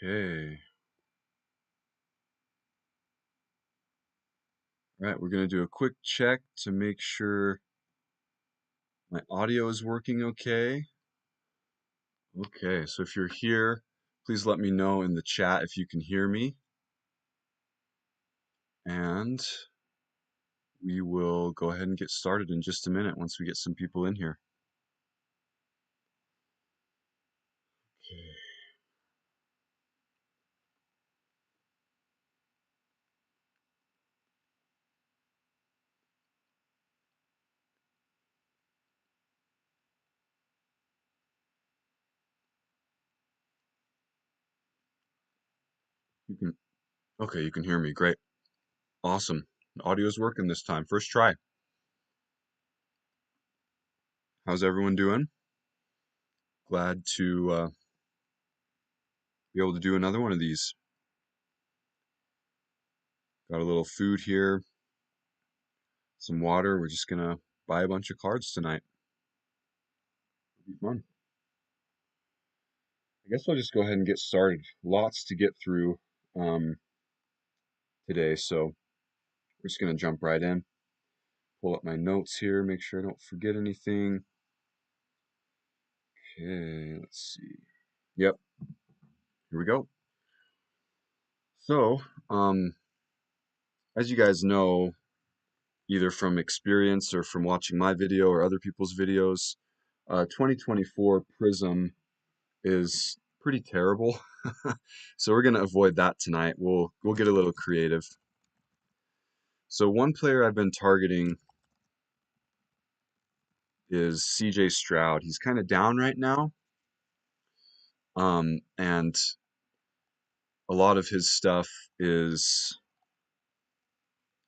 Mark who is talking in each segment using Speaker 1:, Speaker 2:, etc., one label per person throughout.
Speaker 1: Okay. All right, we're going to do a quick check to make sure my audio is working okay. Okay, so if you're here, please let me know in the chat if you can hear me. And we will go ahead and get started in just a minute once we get some people in here. Okay. Okay, you can hear me. Great. Awesome. Audio is working this time. First try. How's everyone doing? Glad to be able to do another one of these. Got a little food here, some water. We're just gonna buy a bunch of cards tonight. It'll be fun. I guess I'll just go ahead and get started. Lots to get through um, today, so we're just gonna jump right in. Pull up my notes here, make sure I don't forget anything. Okay, let's see. Yep, here we go. So, as you guys know, either from experience or from watching my video or other people's videos, 2024 Prism is pretty terrible. So we're gonna avoid that tonight. We'll get a little creative. So one player I've been targeting is CJ Stroud. He's kind of down right now. And a lot of his stuff is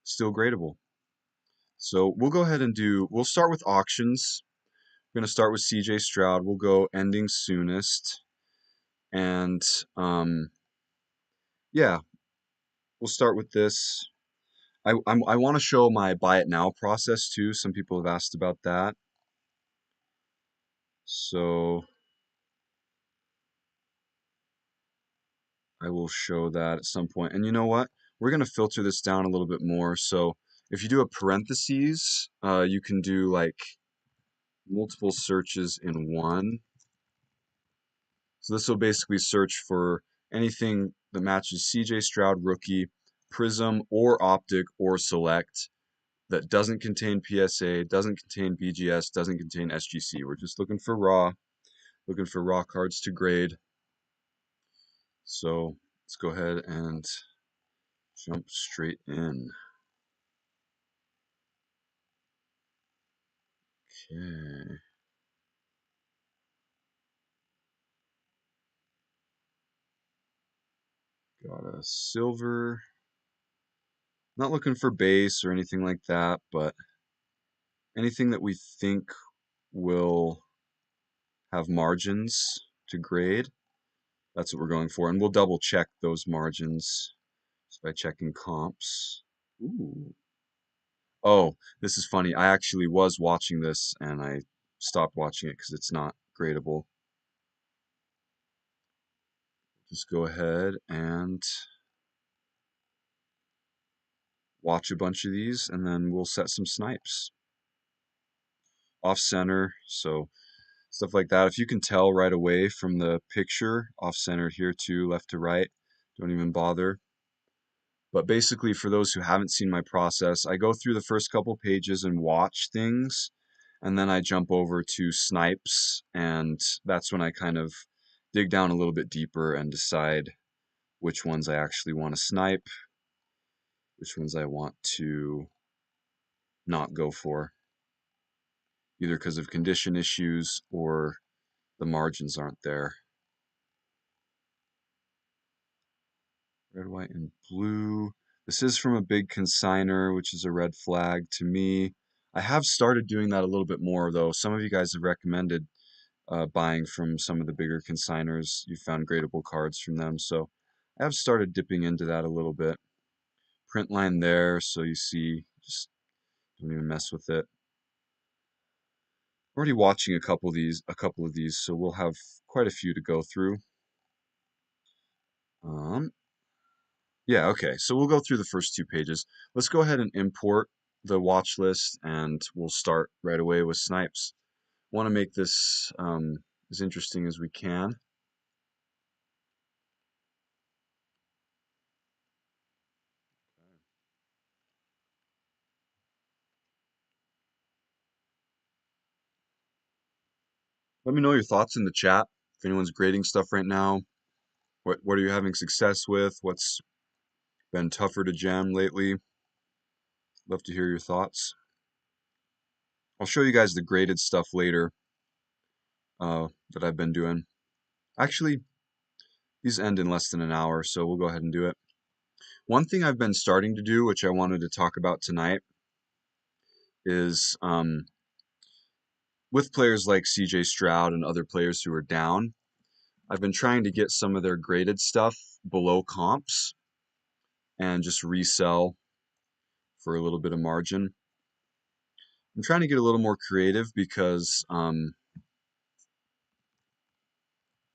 Speaker 1: still gradable. So we'll go ahead and we'll start with auctions. We're going to start with CJ Stroud. We'll go ending soonest. And yeah, we'll start with this. I want to show my buy it now process too. Some people have asked about that. So I will show that at some point. And you know what? We're going to filter this down a little bit more. So if you do a parentheses, you can do like multiple searches in one. So this will basically search for anything that matches CJ Stroud rookie, Prism, or Optic, or Select that doesn't contain PSA, doesn't contain BGS, doesn't contain SGC. We're just looking for raw cards to grade. So let's go ahead and jump straight in. Okay. Got a silver. Not looking for base or anything like that, but anything that we think will have margins to grade. That's what we're going for. And we'll double check those margins just by checking comps. Ooh. Oh, this is funny. I actually was watching this and I stopped watching it because it's not gradable. Just go ahead and watch a bunch of these and then we'll set some snipes. Off center, so stuff like that. If you can tell right away from the picture, off center here too, left to right, don't even bother. But basically, for those who haven't seen my process, I go through the first couple pages and watch things, and then I jump over to snipes, and that's when I kind of dig down a little bit deeper and decide which ones I actually want to snipe, which ones I want to not go for, either because of condition issues or the margins aren't there. Red, white, and blue. This is from a big consigner, which is a red flag to me. I have started doing that a little bit more, though. Some of you guys have recommended buying from some of the bigger consigners. You found gradable cards from them, so I have started dipping into that a little bit. Print line there, so you see, just don't even mess with it. Already watching a couple of these, so we'll have quite a few to go through. Um, yeah, okay. So we'll go through the first two pages. Let's go ahead and import the watch list, and we'll start right away with snipes. Want to make this as interesting as we can. Let me know your thoughts in the chat. If anyone's grading stuff right now, what are you having success with? What's been tougher to gem lately? Love to hear your thoughts. I'll show you guys the graded stuff later that I've been doing. Actually, these end in less than an hour, so we'll go ahead and do it. One thing I've been starting to do, which I wanted to talk about tonight, is with players like CJ Stroud and other players who are down, I've been trying to get some of their graded stuff below comps and just resell for a little bit of margin. I'm trying to get a little more creative because,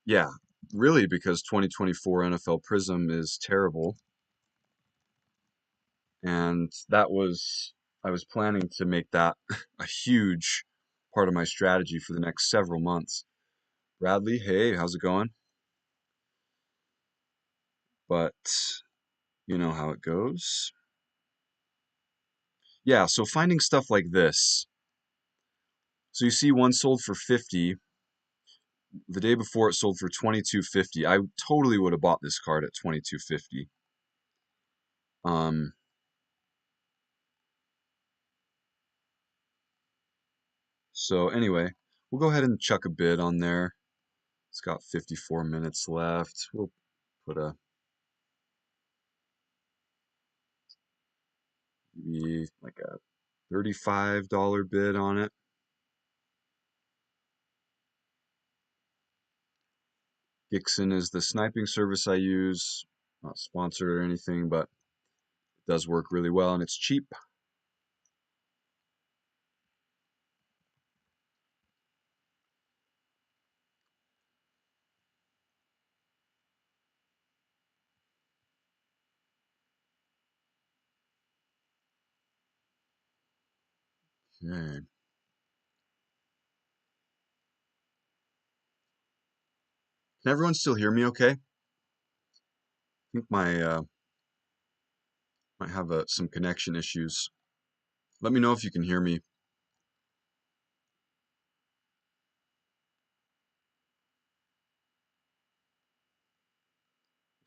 Speaker 1: yeah, really because 2024 NFL Prism is terrible. And I was planning to make that a huge part of my strategy for the next several months. Bradley, hey, how's it going? But you know how it goes. Yeah, so finding stuff like this. So you see one sold for 50. The day before it sold for 22.50. I totally would have bought this card at 22.50. Um so anyway, we'll go ahead and chuck a bid on there. It's got 54 minutes left. We'll put a maybe like a $35 bid on it. Gixxon is the sniping service I use. Not sponsored or anything, but it does work really well and it's cheap. Okay. Can everyone still hear me okay? I think my might have some connection issues. Let me know if you can hear me.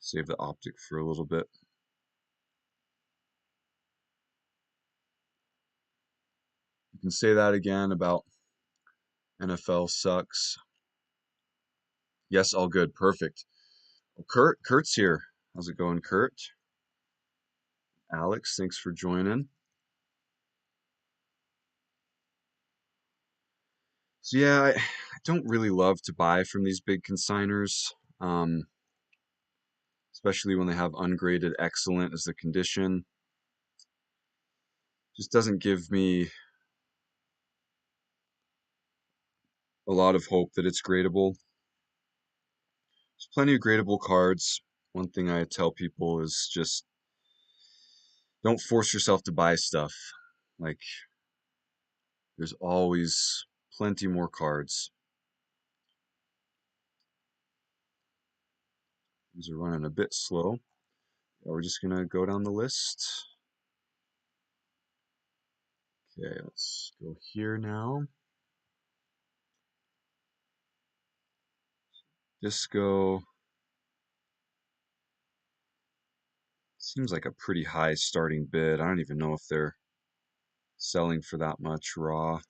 Speaker 1: Save the optic for a little bit. You can say that again about NFL sucks. Yes, all good. Perfect. Well, Kurt's here. How's it going, Kurt? Alex, thanks for joining. So yeah, I don't really love to buy from these big consigners, especially when they have ungraded excellent as the condition. Just doesn't give me a lot of hope that it's gradable. There's plenty of gradable cards. One thing I tell people is just don't force yourself to buy stuff. Like, there's always plenty more cards. These are running a bit slow. We're just gonna go down the list. Okay, let's go here now. Disco seems like a pretty high starting bid. I don't even know if they're selling for that much raw.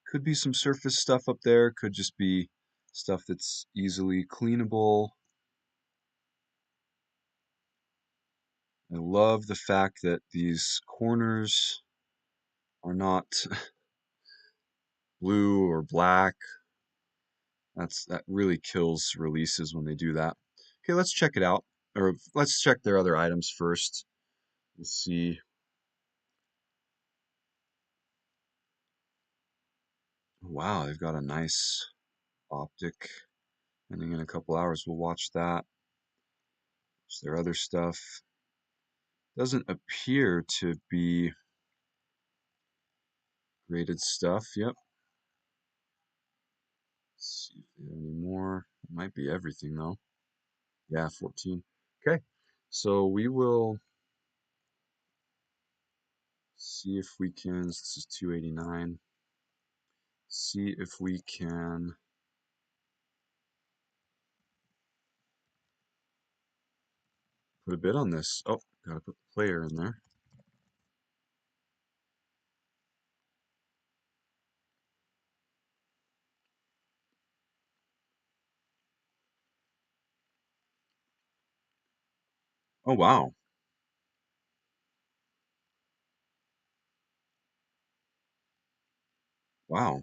Speaker 1: Could be some surface stuff up there, could just be stuff that's easily cleanable. I love the fact that these corners are not blue or black. That really kills releases when they do that. Okay, let's check it out. Or let's check their other items first. We'll see. Wow, they've got a nice optic. Ending in a couple hours, we'll watch that. Is there other stuff? Doesn't appear to be graded stuff. Yep. Let's see if they have any more. It might be everything though. Yeah, 14. Okay. So we will see if we can. This is 289. See if we can put a bid on this. Oh, gotta put the player in there. Oh, wow. Wow.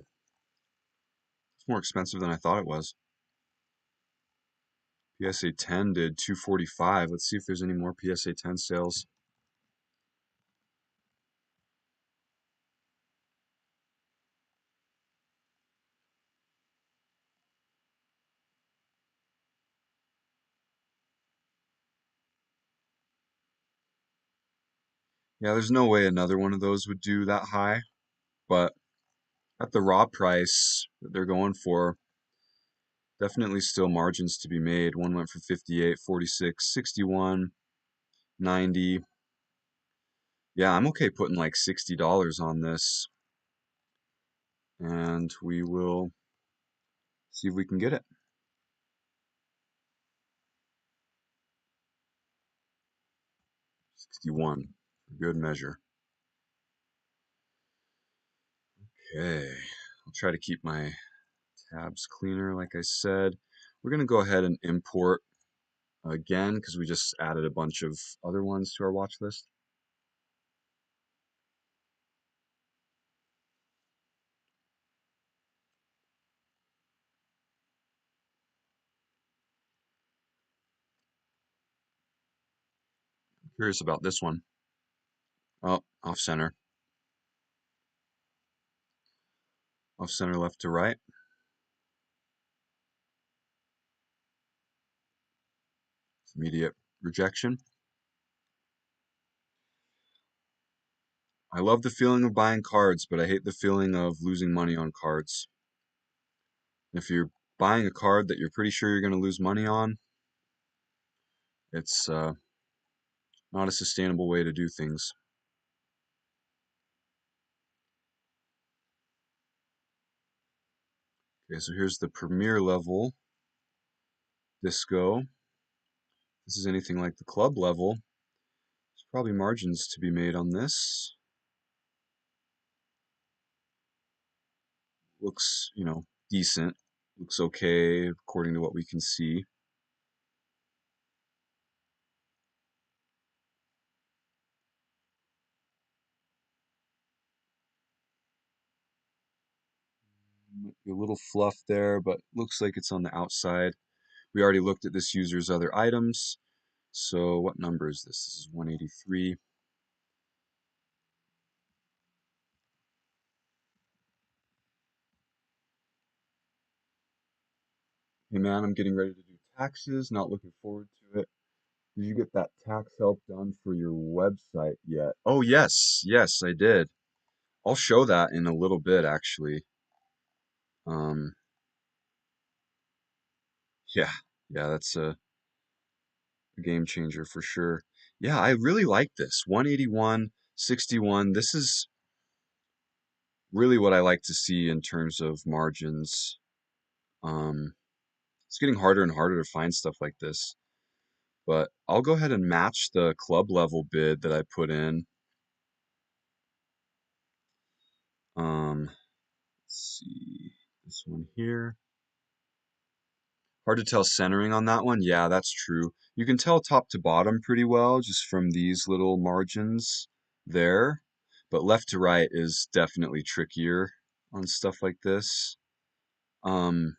Speaker 1: It's more expensive than I thought it was. PSA 10 did 245. Let's see if there's any more PSA 10 sales. Yeah, there's no way another one of those would do that high, but at the raw price that they're going for, definitely still margins to be made. One went for 58, 46, 61, 90. Yeah, I'm okay putting like $60 on this, and we will see if we can get it. 61, good measure. Okay, I'll try to keep my tabs cleaner, like I said. We're gonna go ahead and import again because we just added a bunch of other ones to our watch list. Curious about this one. Oh, off center. Off center left to right. Immediate rejection. I love the feeling of buying cards, but I hate the feeling of losing money on cards. If you're buying a card that you're pretty sure you're going to lose money on, it's not a sustainable way to do things. Okay, so here's the premier level disco. If this is anything like the club level, there's probably margins to be made on this. Looks, decent. Looks okay according to what we can see. Might be a little fluff there, but looks like it's on the outside. We already looked at this user's other items. So what number is this? This is 183. Hey man, I'm getting ready to do taxes, not looking forward to it. Did you get that tax help done for your website yet? Oh, yes. Yes, I did. I'll show that in a little bit, actually. Um, yeah, yeah, that's a game changer for sure. Yeah, I really like this. 181, 61. This is really what I like to see in terms of margins. Um, it's getting harder and harder to find stuff like this, but I'll go ahead and match the club level bid that I put in. Let's see this one here. Hard to tell centering on that one. Yeah, that's true. You can tell top to bottom pretty well just from these little margins there, but left to right is definitely trickier on stuff like this. Um,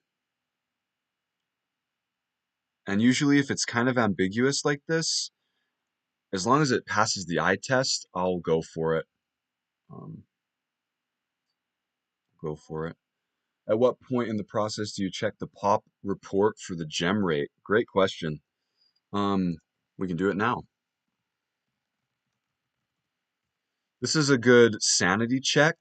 Speaker 1: and usually if it's kind of ambiguous like this, as long as it passes the eye test, I'll go for it. Um, go for it. At what point in the process do you check the pop report for the gem rate? Great question. Um, we can do it now. This is a good sanity check.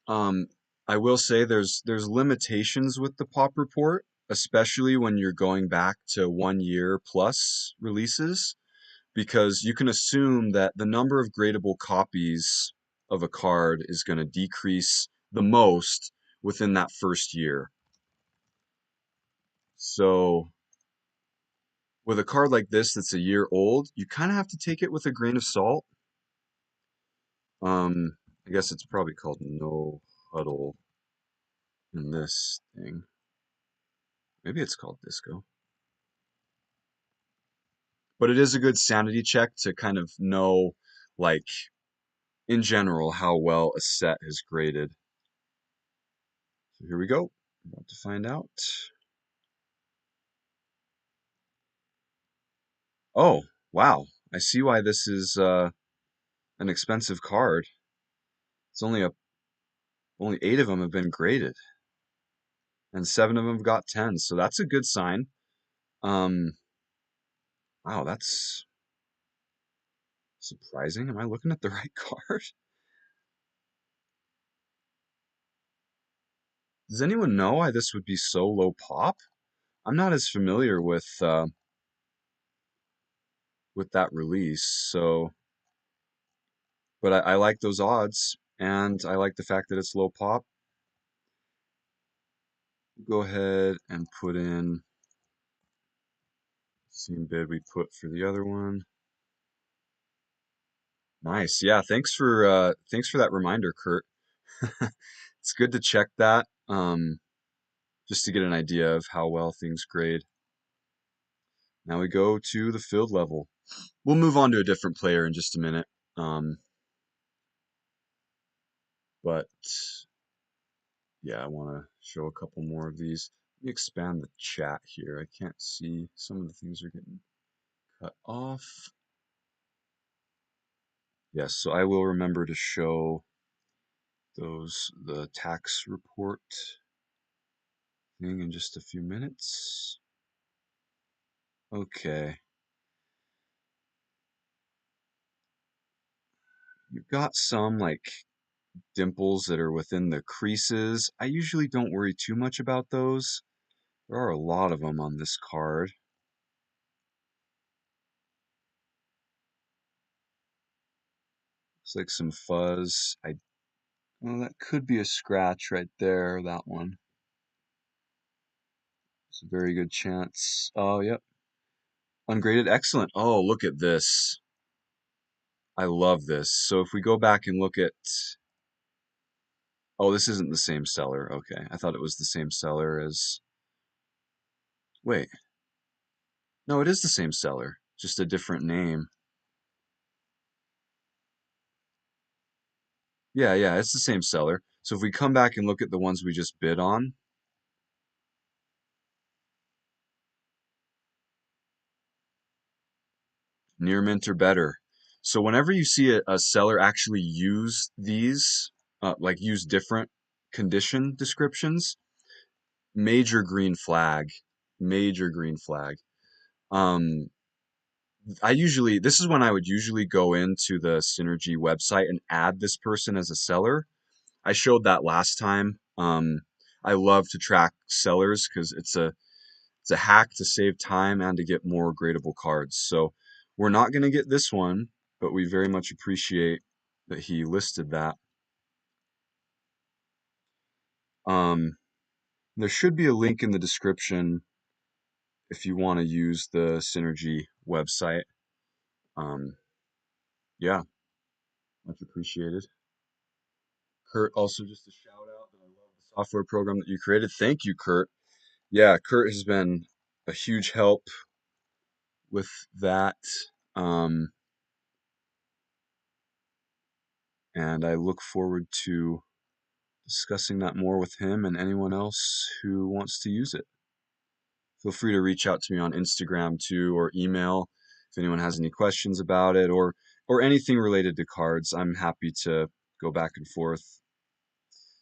Speaker 1: Um, I will say there's limitations with the pop report, especially when you're going back to 1 year plus releases, because you can assume that the number of gradable copies of a card is going to decrease the most within that first year. So with a card like this that's a year old, you kind of have to take it with a grain of salt. Um, I guess it's probably called no huddle in this thing. Maybe it's called disco. But it is a good sanity check to kind of know, like, in general, how well a set has graded. So here we go. I'm about to find out. Oh, wow. I see why this is an expensive card. It's only 8 of them have been graded, and 7 of them have got 10. So that's a good sign. Um, wow, that's surprising. Am I looking at the right card? Does anyone know why this would be so low pop? I'm not as familiar with that release, so but I like those odds, and I like the fact that it's low pop. Go ahead and put in the same bid we put for the other one. Nice. Yeah, thanks for that reminder, Kurt. It's good to check that, just to get an idea of how well things grade. Now we go to the field level. We'll move on to a different player in just a minute. But yeah, I want to show a couple more of these. Let me expand the chat here. I can't see. Some of the things are getting cut off. Yes, so I will remember to show the tax report thing in just a few minutes. Okay. You've got some like dimples that are within the creases. I usually don't worry too much about those. There are a lot of them on this card. Looks like some fuzz. Well, that could be a scratch right there, that one. It's a very good chance. Oh, yep. Ungraded, excellent. Oh, look at this. I love this. So if we go back and look at, oh, this isn't the same seller. Okay, I thought it was the same seller as, wait, no, it is the same seller, just a different name. Yeah, yeah, it's the same seller. So if we come back and look at the ones we just bid on, near mint or better. So whenever you see a seller actually use these, like use different condition descriptions, major green flag, major green flag. Um, this is when I would usually go into the Synergy website and add this person as a seller. I showed that last time. I love to track sellers because it's a hack to save time and to get more gradable cards. So we're not going to get this one, but we very much appreciate that he listed that. Um, there should be a link in the description if you want to use the Synergy website. Um, yeah, much appreciated. Kurt, also just a shout out that I love the software program that you created. Thank you, Kurt. Yeah, Kurt has been a huge help with that. Um, and I look forward to discussing that more with him and anyone else who wants to use it. Feel free to reach out to me on Instagram too, or email if anyone has any questions about it, or anything related to cards. I'm happy to go back and forth.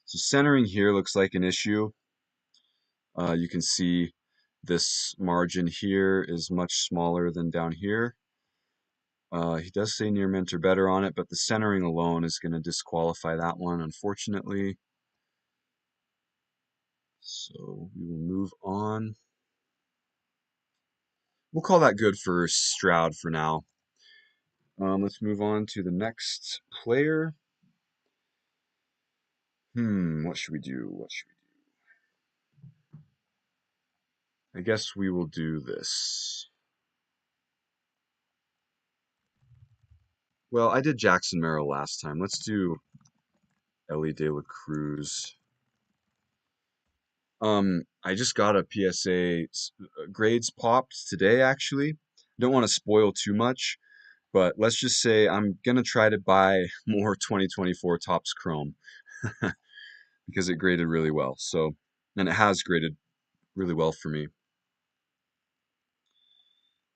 Speaker 1: So centering here looks like an issue. You can see this margin here is much smaller than down here. He does say near mint or better on it, but the centering alone is going to disqualify that one, unfortunately. So we will move on. We'll call that good for Stroud for now. Let's move on to the next player. What should we do? What should we do? I guess we will do this. Well, I did Jackson Merrill last time. Let's do Ellie De La Cruz. I just got a PSA grades popped today, actually. Don't want to spoil too much, but let's just say I'm gonna try to buy more 2024 Topps Chrome because it graded really well. So, and it has graded really well for me.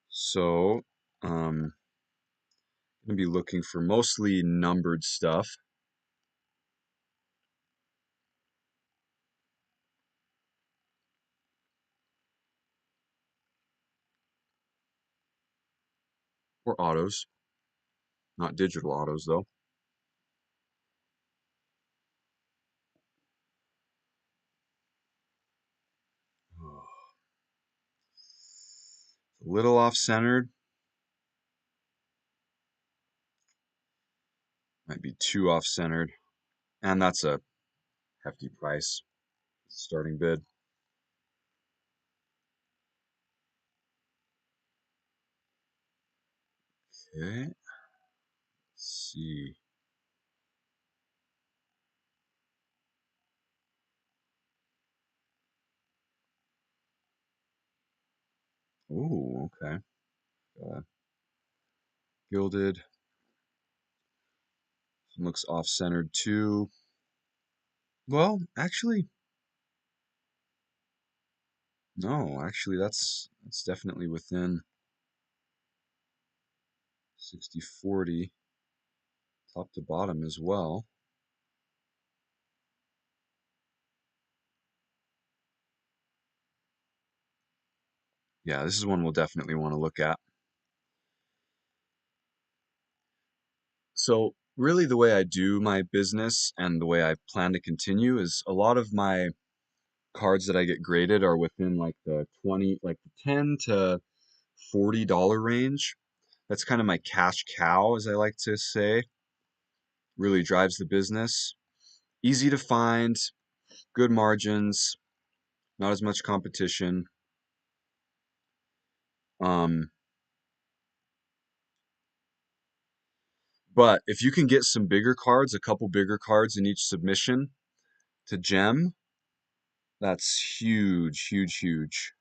Speaker 1: So, I'm gonna be looking for mostly numbered stuff. Or autos, not digital autos though. A little off-centered, might be too off-centered, and that's a hefty price. Starting bid. Okay, let's see. Oh, okay. Uh, Gilded. Looks off-centered too. Well, actually, no. Actually, that's definitely within 60-40, top to bottom as well. Yeah, this is one we'll definitely want to look at. So, really, the way I do my business and the way I plan to continue is a lot of my cards that I get graded are within like the 20, like the 10 to $40 range. That's kind of my cash cow, as I like to say. Really drives the business. Easy to find, good margins, not as much competition. Um, but if you can get some bigger cards, a couple bigger cards in each submission to gem, that's huge, huge, huge.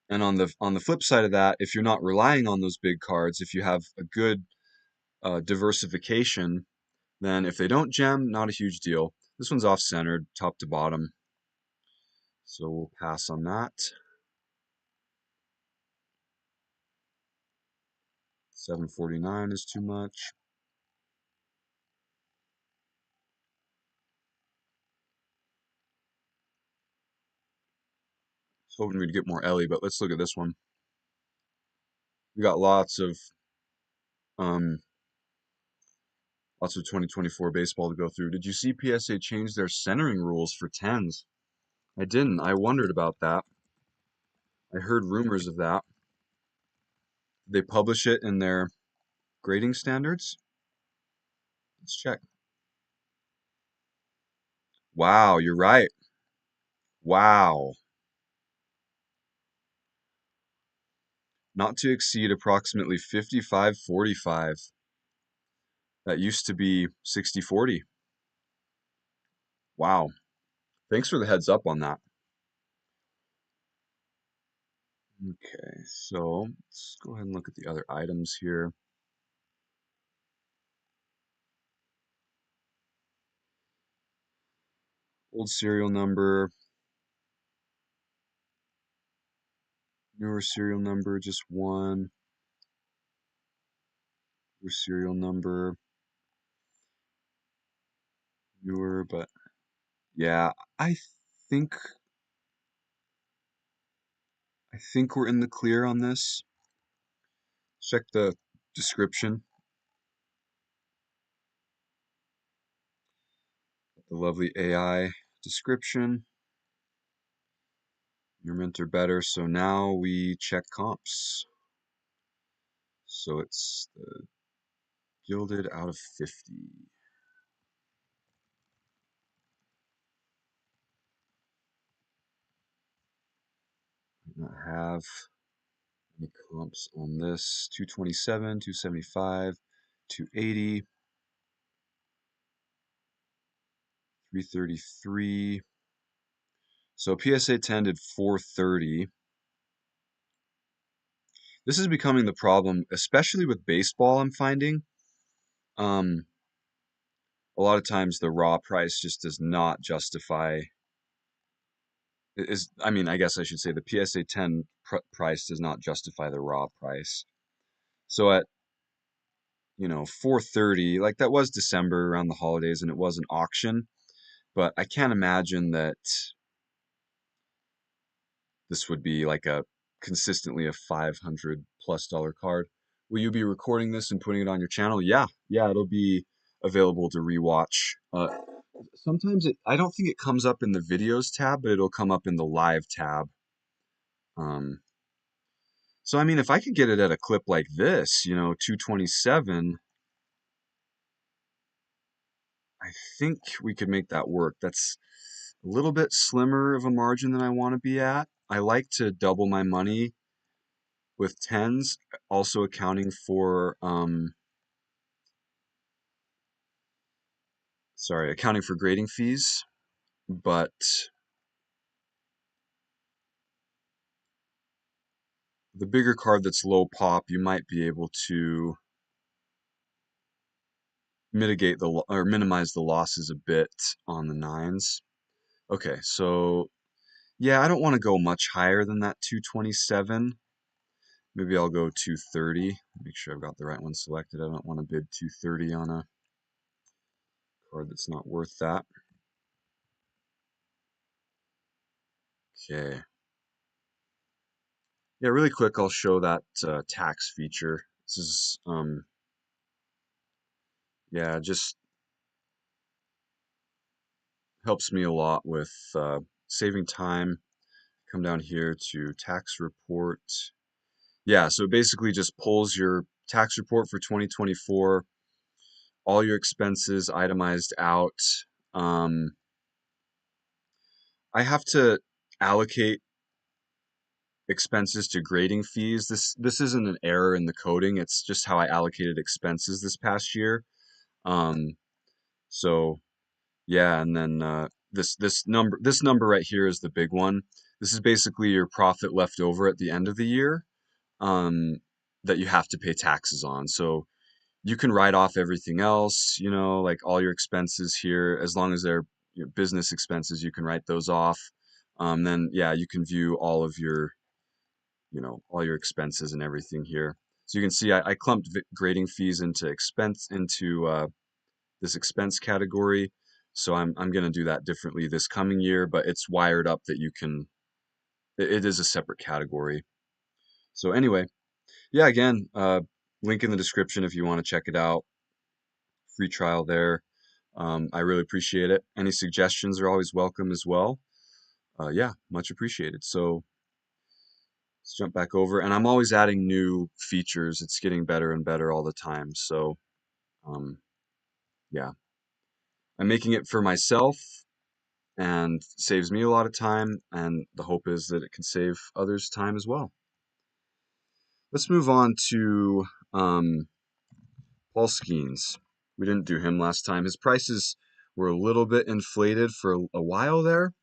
Speaker 1: And on the flip side of that, if you're not relying on those big cards, if you have a good diversification, then if they don't gem, not a huge deal. This one's off-centered, top to bottom, so we'll pass on that. 749 is too much. I was hoping we'd get more Ellie, but let's look at this one. We got um lots of 2024 baseball to go through. Did you see PSA change their centering rules for 10s? I didn't. I wondered about that. I heard rumors of that. Did they publish it in their grading standards? Let's check. Wow, you're right. Wow. Not to exceed approximately 55-45. That used to be 60-40. Wow. Thanks for the heads up on that. Okay, so let's go ahead and look at the other items here. Old serial number, newer serial number, just one. Newer serial number. newer, but yeah, I think I think we're in the clear on this. Check the description, the lovely AI description. Your mint are better, so now we check comps. So it's the gilded out of 50. Not have any comps on this. 227, 275, 280, 333. So PSA 10 did 430. This is becoming the problem, especially with baseball, I'm finding. Um, a lot of times the raw price just does not justify is I mean, I guess I should say the PSA 10 price does not justify the raw price. So at, 430, like that was December around the holidays and it was an auction, but I can't imagine that this would be like a consistently a 500 plus dollar card. Will you be recording this and putting it on your channel? Yeah. Yeah, it'll be available to rewatch. Sometimes I don't think it comes up in the videos tab, but it'll come up in the live tab. Um, so I mean, if I could get it at a clip like this, 227, I think we could make that work. That's a little bit slimmer of a margin than I want to be at. I like to double my money with tens, also accounting for accounting for grading fees, but the bigger card that's low pop, you might be able to mitigate or minimize the losses a bit on the nines. Okay, so yeah, I don't want to go much higher than that 227. Maybe I'll go 230. Make sure I've got the right one selected. I don't want to bid 230 on a card that's not worth that. Okay. Yeah, really quick, I'll show that tax feature. This is, yeah, just helps me a lot with saving time. Come down here to tax report. Yeah, so it basically just pulls your tax report for 2024, all your expenses itemized out. Um, I have to allocate expenses to grading fees. This isn't an error in the coding. It's just how I allocated expenses this past year. Um, so yeah, and then this number right here is the big one. This is basically your profit left over at the end of the year, um, that you have to pay taxes on. So you can write off everything else, like all your expenses here, as long as they're business expenses, you can write those off. Then yeah, you can view all your expenses and everything here. So you can see I clumped grading fees into this expense category. So I'm going to do that differently this coming year, but it's wired up that you can. It is a separate category. So anyway, yeah, again, link in the description if you want to check it out. Free trial there. I really appreciate it. Any suggestions are always welcome as well. Yeah, much appreciated. So let's jump back over, and I'm always adding new features. It's getting better and better all the time. So um, yeah, I'm making it for myself and saves me a lot of time, and the hope is that it can save others time as well. Let's move on to Paul Skeens. We didn't do him last time. His prices were a little bit inflated for a while there.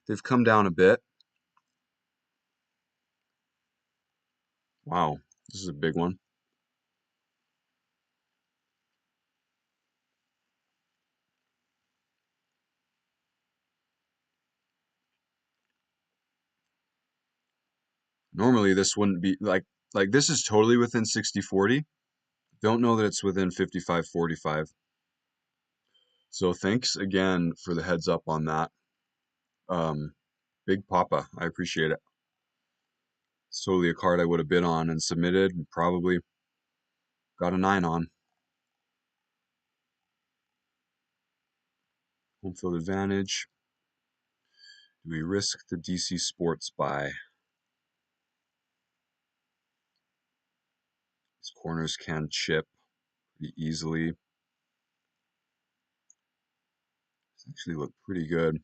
Speaker 1: They've come down a bit. Wow, this is a big one. Normally this wouldn't be like this is totally within 60/40. Don't know that it's within 55/45. So thanks again for the heads up on that. Um, Big Papa, I appreciate it. It's totally a card I would have bid on and submitted and probably got a 9 on. Home field advantage. Do we risk the DC Sports buy? These corners can chip pretty easily. Actually look pretty good.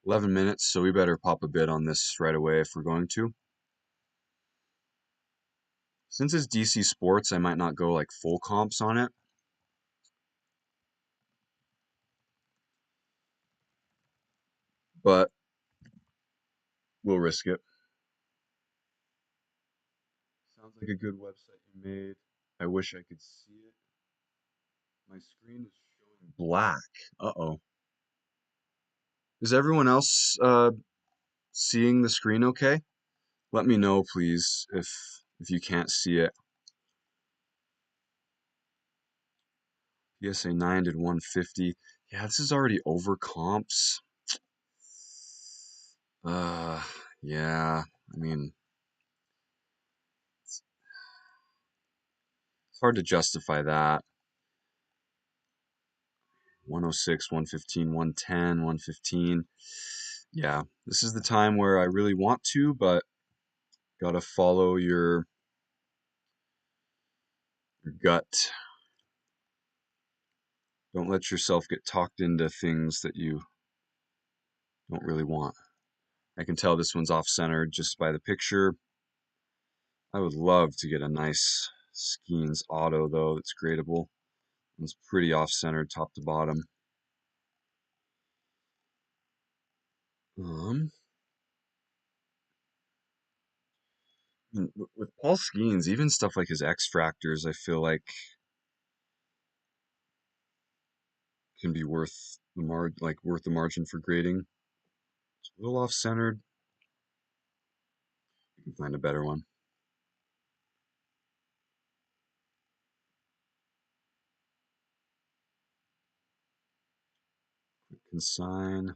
Speaker 1: 11 minutes, so we better pop a bid on this right away if we're going to. Since it's DC Sports, I might not go like full comps on it. But we'll risk it. Sounds like a good website you made. I wish I could see it. My screen is showing black. Uh-oh. Is everyone else seeing the screen okay? Let me know, please, if you can't see it. PSA 9 did 150. Yeah, this is already over comps. Uh, yeah. I mean, it's hard to justify that. 106, 115, 110, 115. Yeah, this is the time where I really want to, but gotta follow your gut. Don't let yourself get talked into things that you don't really want. I can tell this one's off-centered just by the picture. I would love to get a nice Skeens auto, though, that's gradable. It's pretty off-centered top to bottom. Um, with Paul Skeens, even stuff like his X-Fractors, I feel like can be worth the margin for grading. It's a little off-centered. You can find a better one. Quick consign.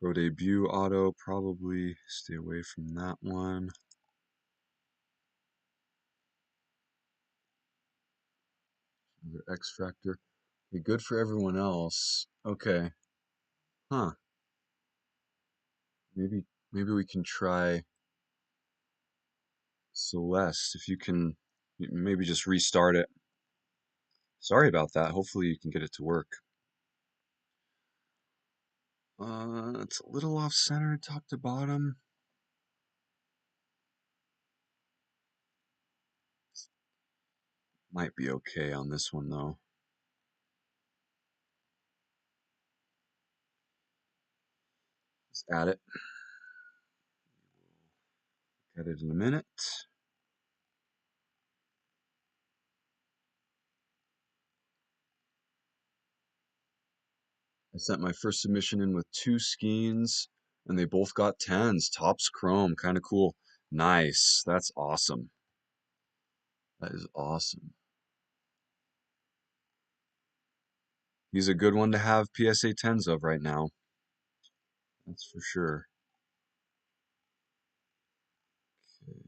Speaker 1: Pro debut auto, probably stay away from that one. Another X-Fractor. Be good for everyone else. Okay. Huh. Maybe we can try Celeste if you can maybe just restart it. Sorry about that. Hopefully you can get it to work. It's a little off center top to bottom. Might be okay on this one though. Let's add it. Look at it in a minute. I sent my first submission in with 2 Skeens, and they both got 10s. Tops chrome, kind of cool. Nice. That's awesome. That is awesome. He's a good one to have PSA 10s of right now. That's for sure. Okay.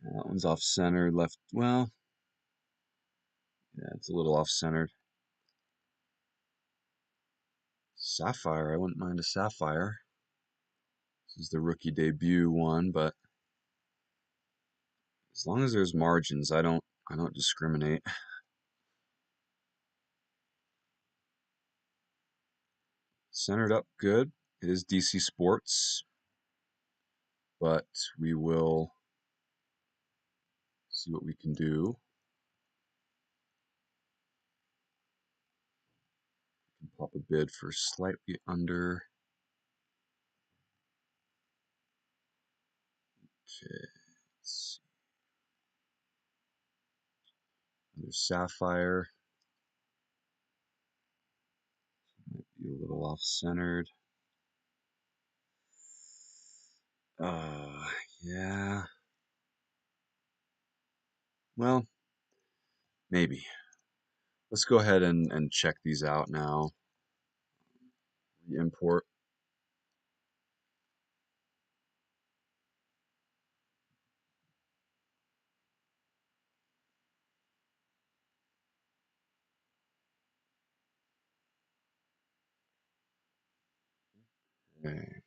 Speaker 1: That one's off center, left. Well, yeah, it's a little off centered. Sapphire, I wouldn't mind a Sapphire. This is the rookie debut one, but as long as there's margins, I don't discriminate. Centered up good. It is DC Sports, but we will see what we can do. We can pop a bid for slightly under. Okay, let's see. Another Sapphire. Might be a little off-centered. Yeah. Well, maybe. Let's go ahead and check these out now. Import. Okay.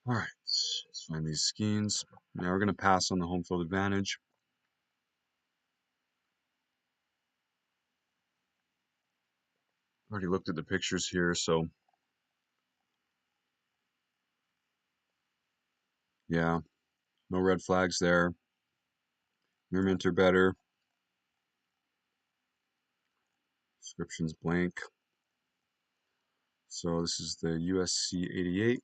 Speaker 1: All right, let's find these skeins. Now we're going to pass on the home field advantage. Already looked at the pictures here, so yeah, no red flags there. Mirror mint are better. Description's blank. So this is the USC 88.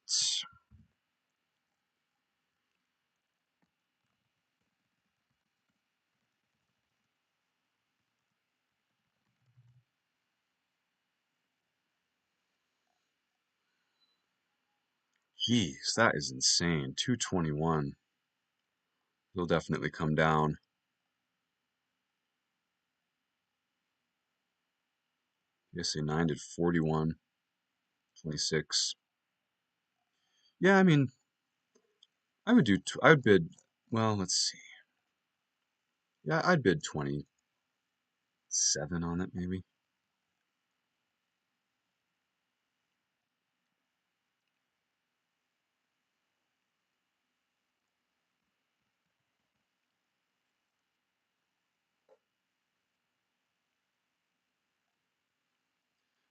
Speaker 1: Jeez, that is insane. 221. It'll definitely come down. PSA 9 did 41.26. Yeah, I mean, I would do. I would bid. Well, let's see. Yeah, I'd bid 27 on it, maybe.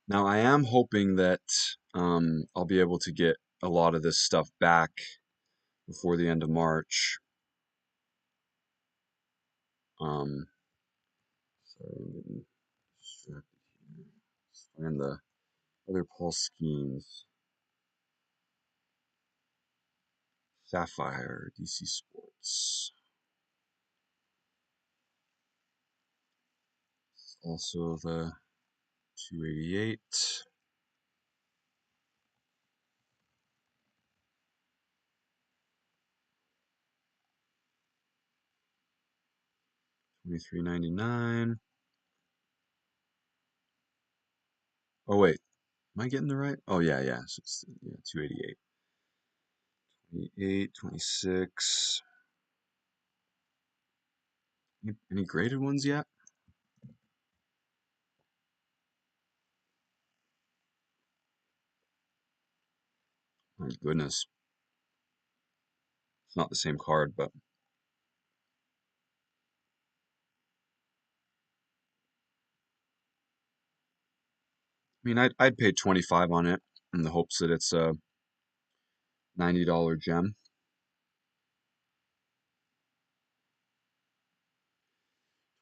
Speaker 1: Now, I am hoping that I'll be able to get a lot of this stuff back before the end of March. Um, sorry, I'm getting distracted here. Let's find the other pulse schemes. Sapphire, DC Sports. Also the 288. 23.99. Oh wait, am I getting the right? Oh yeah, yeah. So it's yeah, 288. 28, 26. Any graded ones yet? My goodness. It's not the same card, but I mean I'd pay 25 on it in the hopes that it's a $90 gem.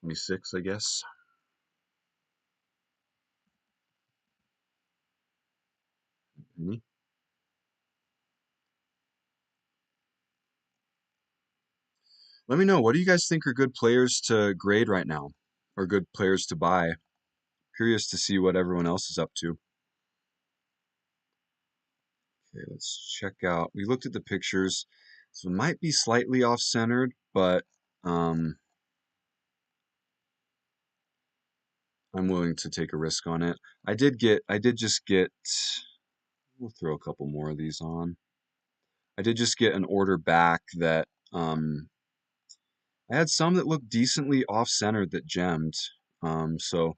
Speaker 1: 26, I guess. Penny. Let me know, what do you guys think are good players to grade right now? Or good players to buy? Curious to see what everyone else is up to. Okay, let's check out. We looked at the pictures. So it might be slightly off-centered, but I'm willing to take a risk on it. I did just get, we'll throw a couple more of these on. I did just get an order back that I had some that looked decently off-centered that gemmed. So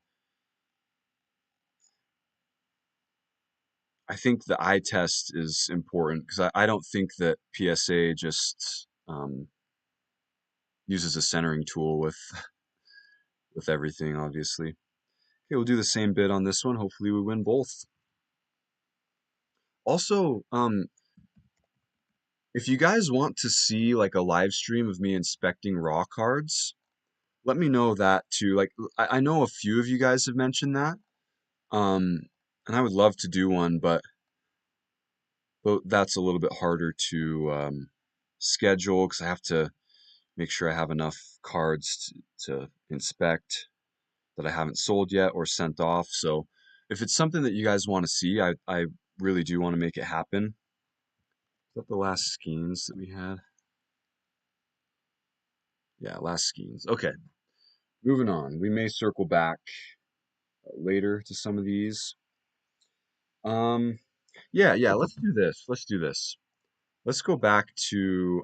Speaker 1: I think the eye test is important because I don't think that PSA just uses a centering tool with everything, obviously. Okay, we'll do the same bid on this one. Hopefully we win both. Also, if you guys want to see like a live stream of me inspecting raw cards, let me know that too. Like I know a few of you guys have mentioned that. Um, and I would love to do one, but that's a little bit harder to schedule because I have to make sure I have enough cards to inspect that I haven't sold yet or sent off. So If it's something that you guys want to see, I really do want to make it happen. Is that the last skeins that we had? Yeah, last skeins. Okay, moving on. We may circle back later to some of these. Um, yeah, let's do this. Let's do this. Let's go back to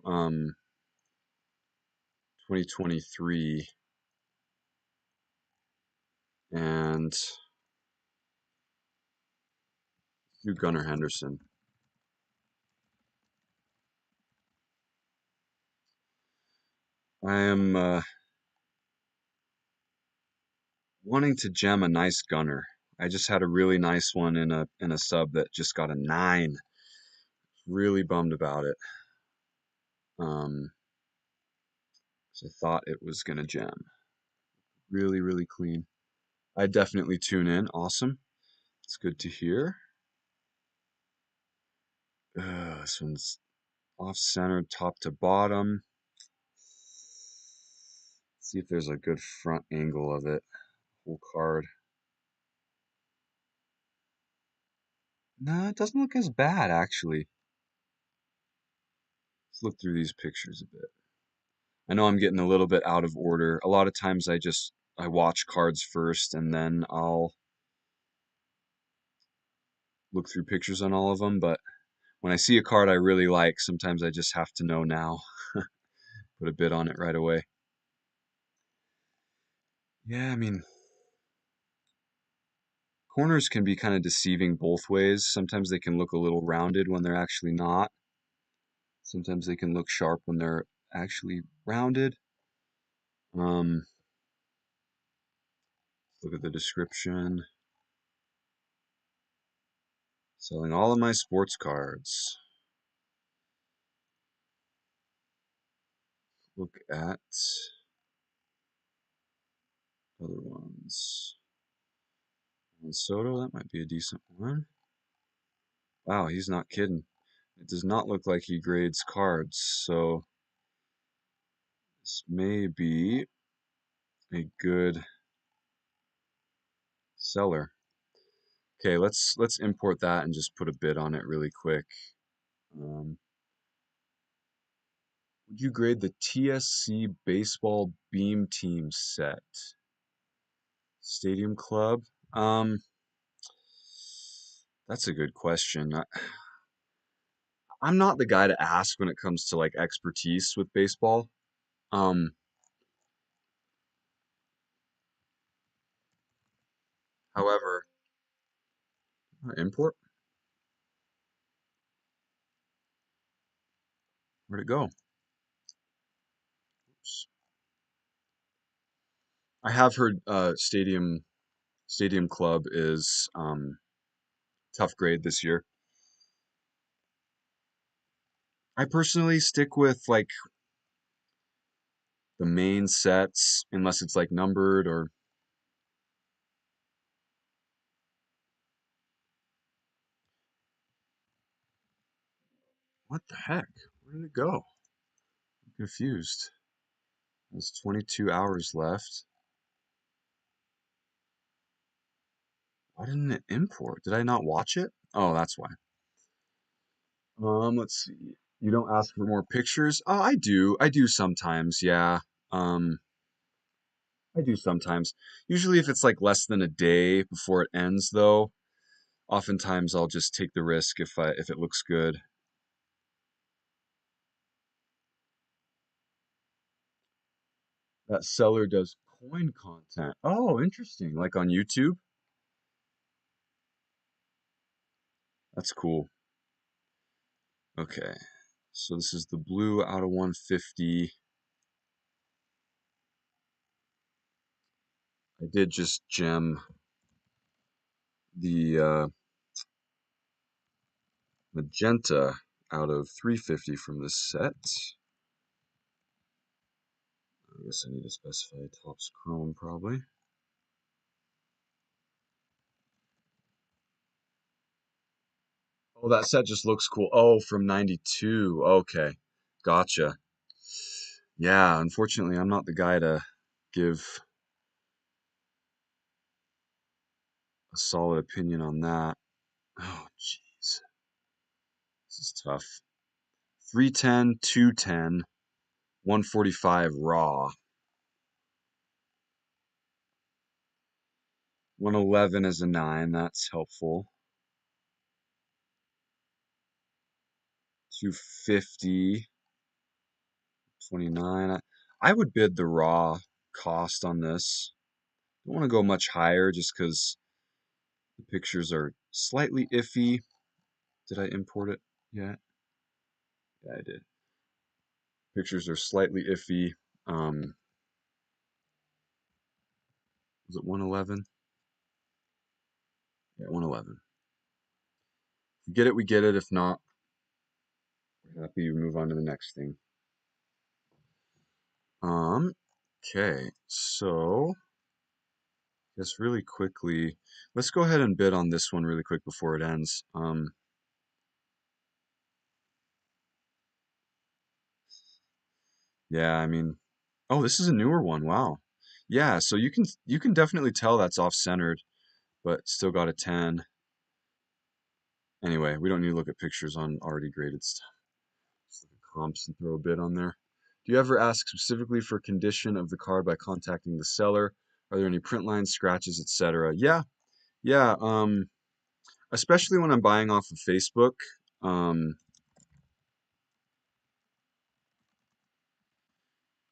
Speaker 1: 2023 and do Gunnar Henderson. I am wanting to gem a nice gunner. I just had a really nice one in a sub that just got a 9. Really bummed about it. 'Cause I thought it was gonna gem. Really, really clean. I definitely tune in. Awesome. It's good to hear. This one's off center, top to bottom. See if there's a good front angle of it. Whole card. No, it doesn't look as bad actually. Let's look through these pictures a bit. I know I'm getting a little bit out of order. A lot of times I watch cards first and then I'll look through pictures on all of them, but when I see a card I really like, sometimes I just have to know now. Put a bid on it right away. Yeah, I mean, corners can be kind of deceiving both ways. Sometimes they can look a little rounded when they're actually not. Sometimes they can look sharp when they're actually rounded. Um, look at the description. Selling all of my sports cards. Look at other ones. And Soto, that might be a decent one. Wow, he's not kidding. It does not look like he grades cards, so this may be a good seller. Okay, let's import that and just put a bid on it really quick. Would you grade the TSC baseball beam team set? Stadium Club? That's a good question. I'm not the guy to ask when it comes to like expertise with baseball. Um, however, import? Where'd it go? Oops. I have heard Stadium Club is tough grade this year. I personally stick with like the main sets unless it's like numbered or what the heck? Where did it go? I'm confused. There's 22 hours left. Why didn't it import? Did I not watch it? Oh, that's why. Let's see. You don't ask for more pictures? Oh, I do. I do sometimes, yeah. Um, I do sometimes. Usually if it's like less than a day before it ends though, oftentimes I'll just take the risk if it looks good. That seller does coin content. Oh, interesting. Like on YouTube? That's cool. Okay. So this is the blue out of 150. I did just gem the magenta out of 350 from this set. I guess I need to specify Topps Chrome probably. Oh, that set just looks cool. Oh, from 92. Okay. Gotcha. Yeah, unfortunately, I'm not the guy to give a solid opinion on that. Oh, jeez. This is tough. 310, 210, 145 raw. 111 is a 9. That's helpful. 250, 29. I would bid the raw cost on this. Don't want to go much higher just because the pictures are slightly iffy. Did I import it yet? Yeah, I did. Pictures are slightly iffy. Was it 111? Yeah, 111. If we get it, we get it. If not, we're happy to move on to the next thing. Okay, so just really quickly, let's go ahead and bid on this one really quick before it ends. Yeah, I mean, oh, this is a newer one. Wow. Yeah, so you can definitely tell that's off-centered, but still got a 10. Anyway, we don't need to look at pictures on already graded stuff. Just look at comps and throw a bid on there. Do you ever ask specifically for condition of the card by contacting the seller? Are there any print lines, scratches, etc.? Yeah, yeah. Especially when I'm buying off of Facebook. Um,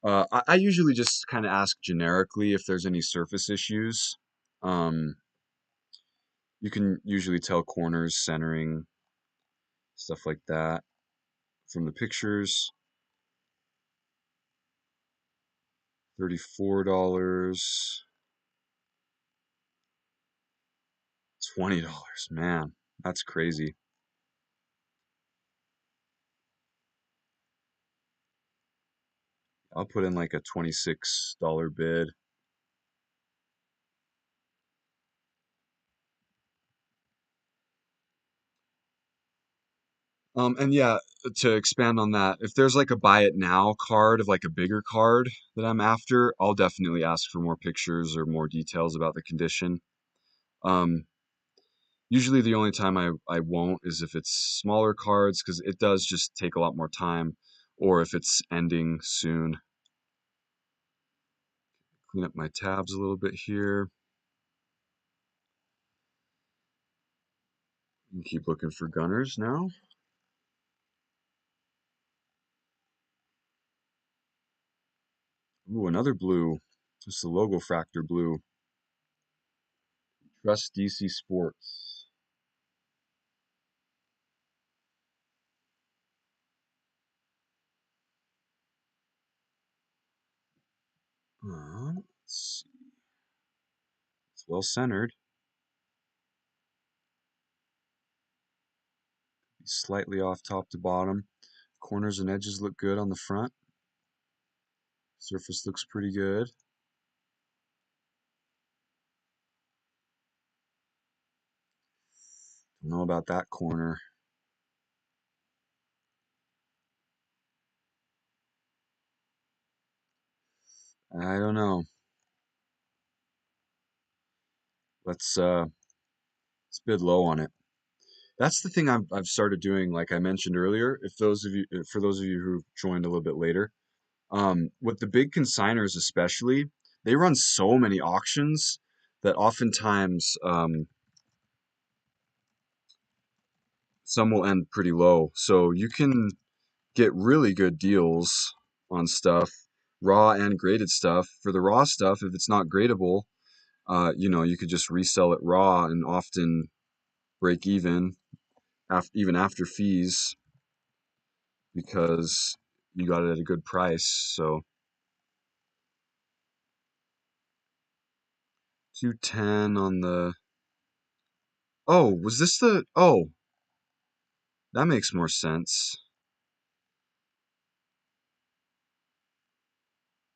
Speaker 1: I usually just kind of ask generically if there's any surface issues. Um, you can usually tell corners, centering, stuff like that from the pictures. $34, $20. Man, that's crazy. I'll put in like a $26 bid. And yeah, to expand on that, if there's like a buy it now card of like a bigger card that I'm after, I'll definitely ask for more pictures or more details about the condition. Um, Usually the only time I won't is if it's smaller cards because it does just take a lot more time, or if it's ending soon. Clean up my tabs a little bit here. And keep looking for gunners now. Ooh, another blue. Just the logo fractor blue. Trust DC Sports. Let's see. It's well centered. Slightly off top to bottom. Corners and edges look good on the front. Surface looks pretty good. Don't know about that corner. I don't know. Let's bid low on it. That's the thing I've started doing, like I mentioned earlier. If those of you, for those of you who joined a little bit later, with the big consigners especially, they run so many auctions that oftentimes some will end pretty low. So you can get really good deals on stuff, raw and graded stuff. For the raw stuff, if it's not gradable, you could just resell it raw and often break even, even after fees, because you got it at a good price. So 210 on the. Oh, was this the? Oh, that makes more sense.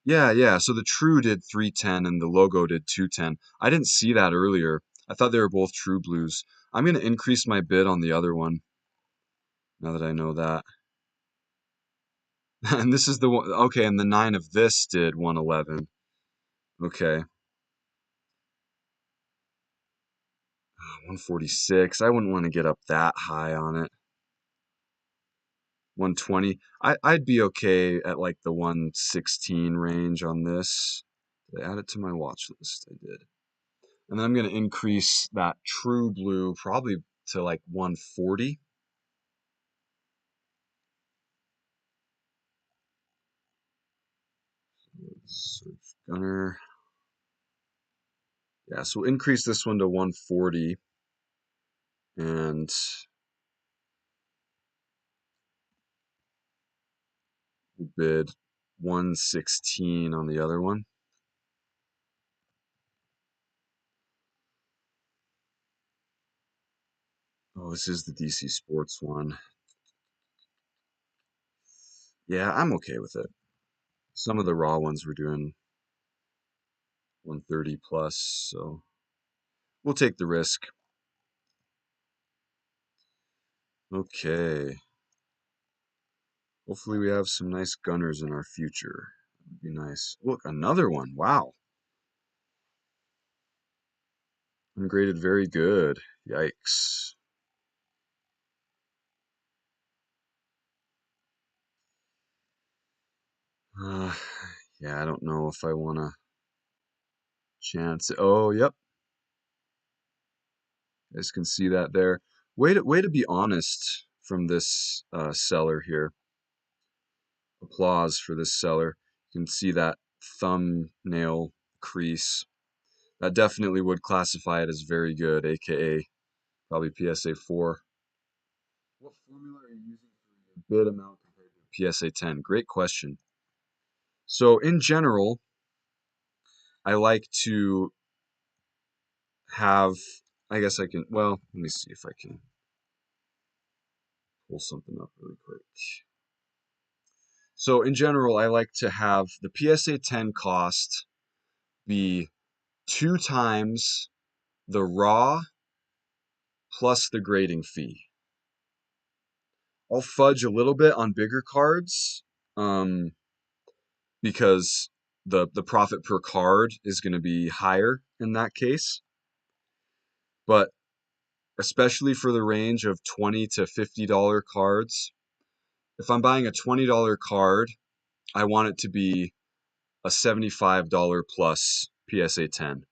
Speaker 1: Yeah, yeah. So the True did 310 and the logo did 210. I didn't see that earlier. I thought they were both True Blues. I'm gonna increase my bid on the other one now that I know that. And this is the one. Okay, and the 9 of this did 111. Okay. 146. I wouldn't want to get up that high on it. 120. I'd be okay at like the 116 range on this. Did I add it to my watch list? I did. And then I'm going to increase that true blue probably to like 140. Search gunner. Yeah, so we'll increase this one to 140 and we'll bid 116 on the other one. Oh, this is the DC Sports one. Yeah, I'm okay with it. Some of the raw ones were doing 130 plus, so we'll take the risk. Okay. Hopefully we have some nice gunners in our future. That'd be nice. Look, another one. Wow. Ungraded very good. Yikes. Uh, yeah, I don't know if I want to chance it. Oh, yep. You guys can see that there. Way to be honest from this seller here. Applause for this seller. You can see that thumbnail crease. That definitely would classify it as very good, aka probably PSA 4. What formula are you using for your bid amount compared to PSA 10? Great question. So in general, I like to have, I guess I can, well, let me see if I can pull something up really quick. So in general, I like to have the PSA 10 cost be 2 times the raw plus the grading fee. I'll fudge a little bit on bigger cards because the profit per card is going to be higher in that case. But especially for the range of $20 to $50 cards, if I'm buying a $20 card, I want it to be a $75 plus PSA 10.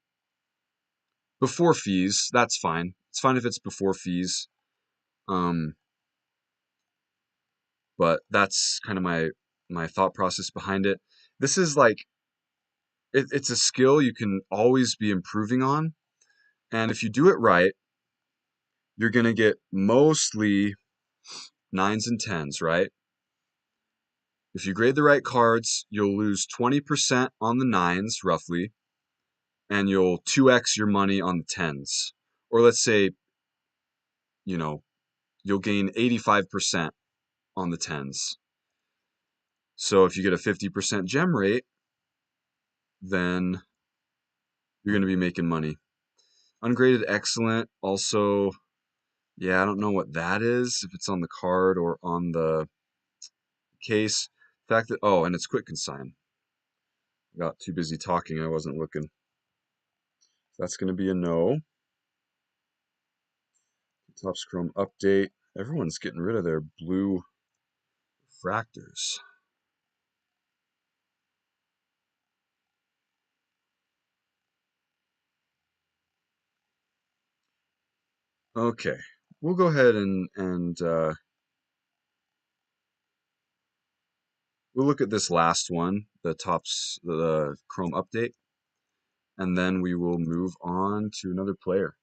Speaker 1: Before fees, that's fine. It's fine if it's before fees. Um, but that's kind of my thought process behind it. This is like it's a skill you can always be improving on, and if you do it right, you're gonna get mostly nines and tens, right? If you grade the right cards, you'll lose 20% on the nines roughly, and you'll 2x your money on the tens. Or let's say, you know, you'll gain 85% on the tens. So if you get a 50% gem rate, then you're going to be making money. Ungraded excellent. Also, yeah, I don't know what that is, if it's on the card or on the case. The fact that, oh, and it's quick consign. I got too busy talking, I wasn't looking. That's going to be a no. Topps Chrome update. Everyone's getting rid of their blue refractors. Okay, we'll go ahead and we'll look at this last one, the Chrome update, and then we will move on to another player.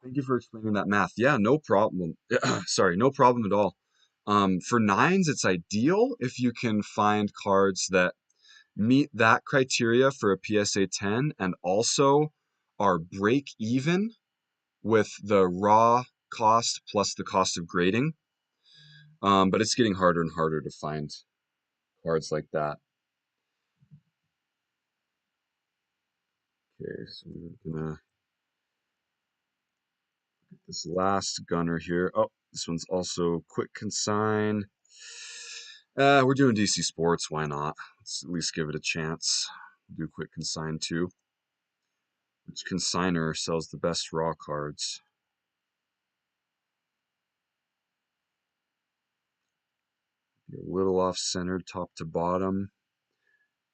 Speaker 1: Thank you for explaining that math. Yeah, no problem. Sorry, no problem at all. For nines, it's ideal if you can find cards that meet that criteria for a PSA 10 and also are break even with the raw cost plus the cost of grading. But it's getting harder and harder to find cards like that. Okay, so we're gonna get this last gunner here. Oh, this one's also quick consign. We're doing DC Sports, why not? Let's at least give it a chance. Do quick consign too. Which consigner sells the best raw cards? A little off-centered top to bottom.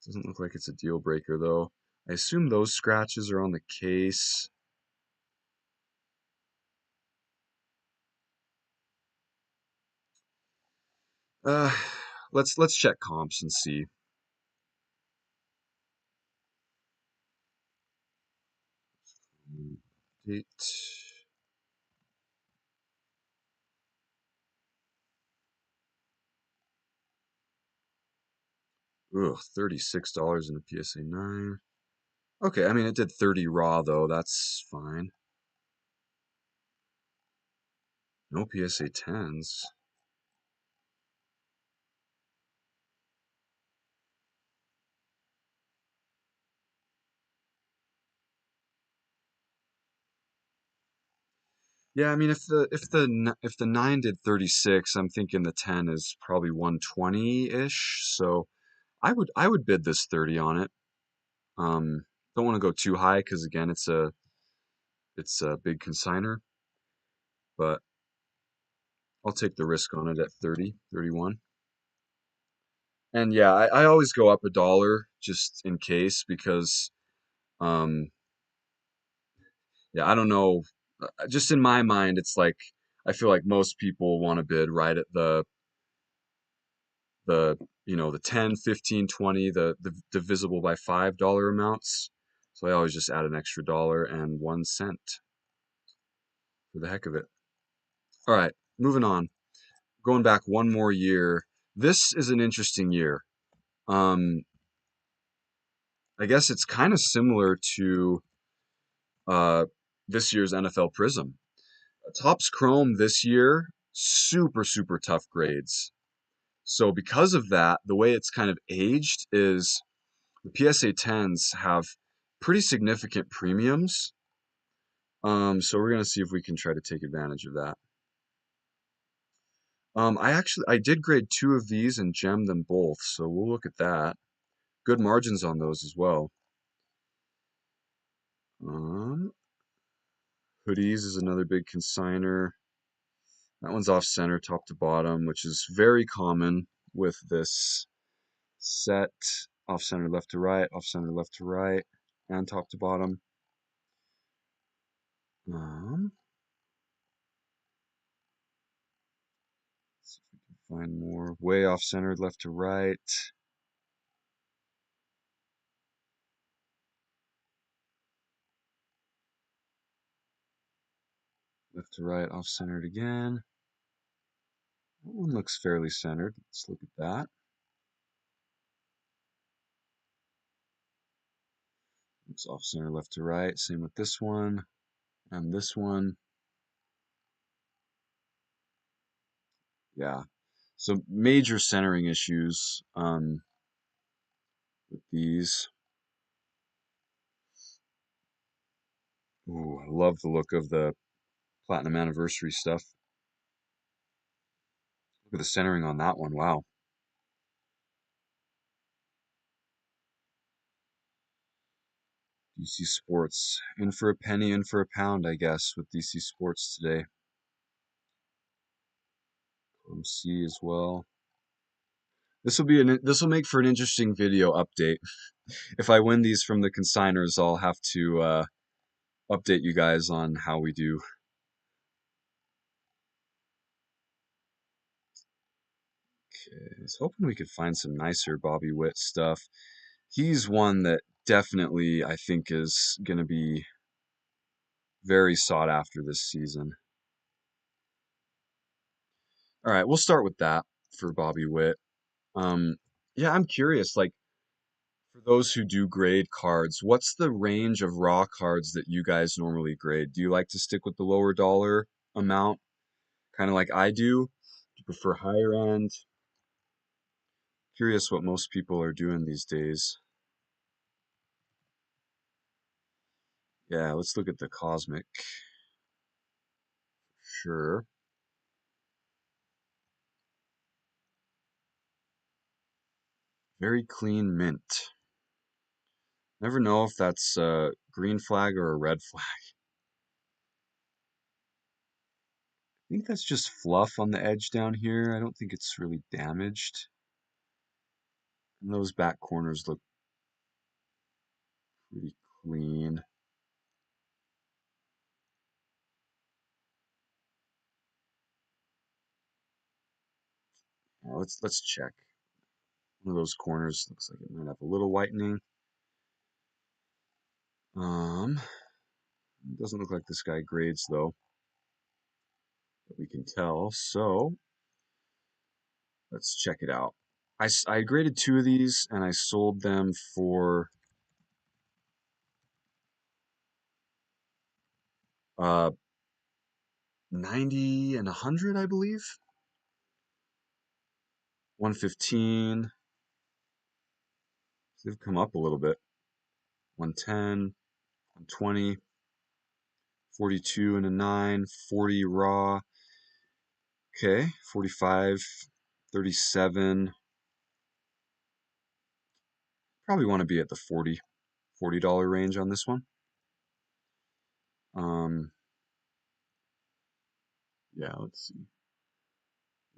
Speaker 1: Doesn't look like it's a deal breaker though. I assume those scratches are on the case. Uh, let's check comps and see. Date. Ugh, $36 in a PSA 9. Okay, I mean it did 30 raw though. That's fine. No PSA 10s. Yeah, I mean if the 9 did 36, I'm thinking the 10 is probably 120-ish. So I would bid this 30 on it. Don't want to go too high because again it's a big consigner, but I'll take the risk on it at 30, 31. And yeah, I always go up a dollar just in case because um yeah, I don't know. Just in my mind, it's like I feel like most people want to bid right at the the 10, 15, 20, the divisible by $5 amounts. So I always just add an extra $1.01 for the heck of it. All right, moving on. Going back one more year. This is an interesting year. Um, I guess it's kind of similar to uh, this year's NFL Prism. Topps Chrome this year, super, super tough grades. So because of that, the way it's kind of aged is the PSA 10s have pretty significant premiums. So we're gonna see if we can try to take advantage of that. I did grade two of these and gem them both, so we'll look at that. Good margins on those as well. Um, Hoodies is another big consigner. That one's off center, top to bottom, which is very common with this set. Off center, left to right, off center, left to right, and top to bottom. Um, see if we can find more. Way off centered, left to right. Left to right, off centered again. That one looks fairly centered. Let's look at that. Looks off center, left to right. Same with this one and this one. Yeah. So major centering issues with these. Ooh, I love the look of the platinum anniversary stuff. Look at the centering on that one. Wow. DC Sports. In for a penny, in for a pound, I guess, with DC Sports today. C as well. This will make for an interesting video update. If I win these from the consigners, I'll have to update you guys on how we do. Okay, I was hoping we could find some nicer Bobby Witt stuff. He's one that definitely I think is going to be very sought after this season. All right, we'll start with that for Bobby Witt. Um, yeah, I'm curious, like for those who do grade cards, what's the range of raw cards that you guys normally grade? Do you like to stick with the lower dollar amount, kind of like I do? Do you prefer higher end? Curious what most people are doing these days. Yeah, let's look at the Cosmic. Sure. Very clean mint. Never know if that's a green flag or a red flag. think that's just fluff on the edge down here. I don't think it's really damaged. And those back corners look pretty clean. Let's check. One of those corners looks like it might have a little whitening. It doesn't look like this guy grades though, that we can tell. So let's check it out. I graded two of these and I sold them for uh 90 and 100, I believe. 115. They've come up a little bit. 110, 120, 42 and a 9, 40 raw. Okay, 45, 37. Probably want to be at the $40 range on this one. Um, yeah, let's see.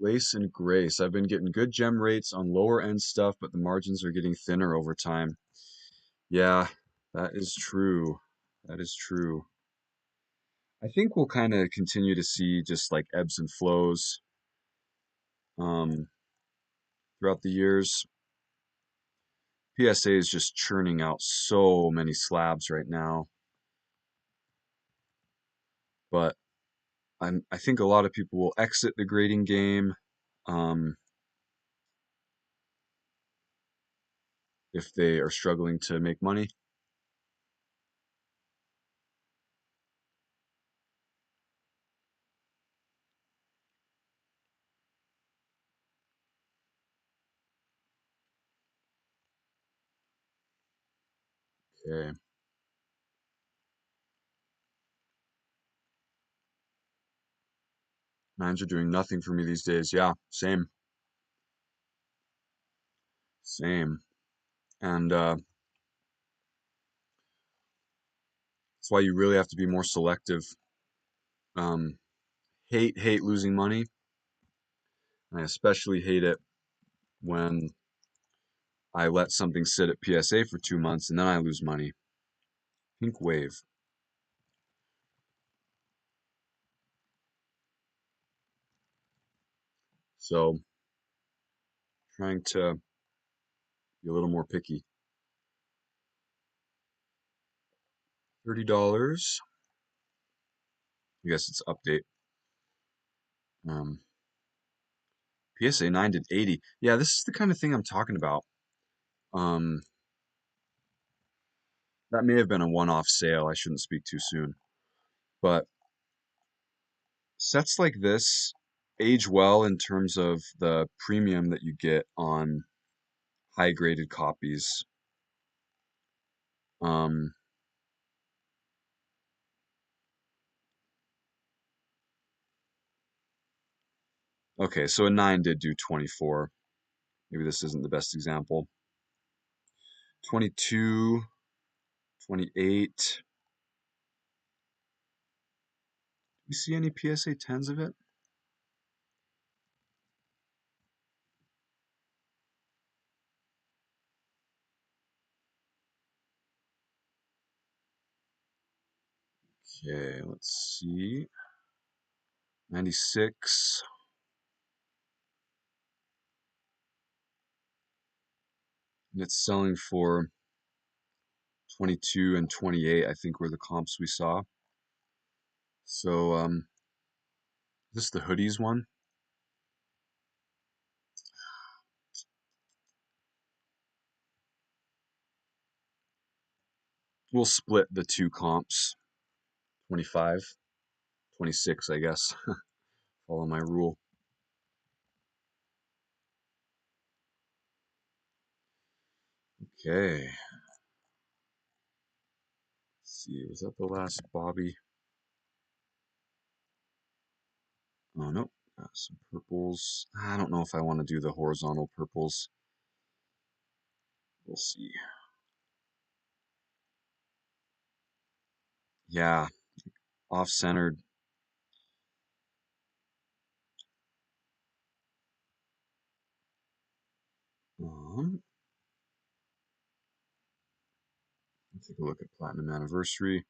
Speaker 1: Lace and Grace. I've been getting good gem rates on lower end stuff, but the margins are getting thinner over time. Yeah, that is true. That is true. I think we'll kind of continue to see just like ebbs and flows um, throughout the years. PSA is just churning out so many slabs right now, but I think a lot of people will exit the grading game um, if they are struggling to make money. Okay, nines are doing nothing for me these days. Yeah, same, same, and that's why you really have to be more selective. Um, hate losing money. I especially hate it when I let something sit at PSA for 2 months and then I lose money. Pink wave. So trying to be a little more picky. $30. I guess it's update. Um, PSA 9 did 80. Yeah, this is the kind of thing I'm talking about. Um, that may have been a one-off sale. I shouldn't speak too soon. But sets like this age well in terms of the premium that you get on high graded copies. Um, okay, so a 9 did do 24. Maybe this isn't the best example. 22, 28. Do you see any PSA 10s of it? Okay, let's see. 96. And it's selling for 22 and 28, I think were the comps we saw. So, this is the hoodies one. We'll split the two comps, 25, 26, I guess. Follow my rule. Okay. Let's see, was that the last Bobby? Oh, nope. Got some purples. I don't know if I want to do the horizontal purples. We'll see. Yeah, off-centered. Um, let's take a look at Platinum Anniversary.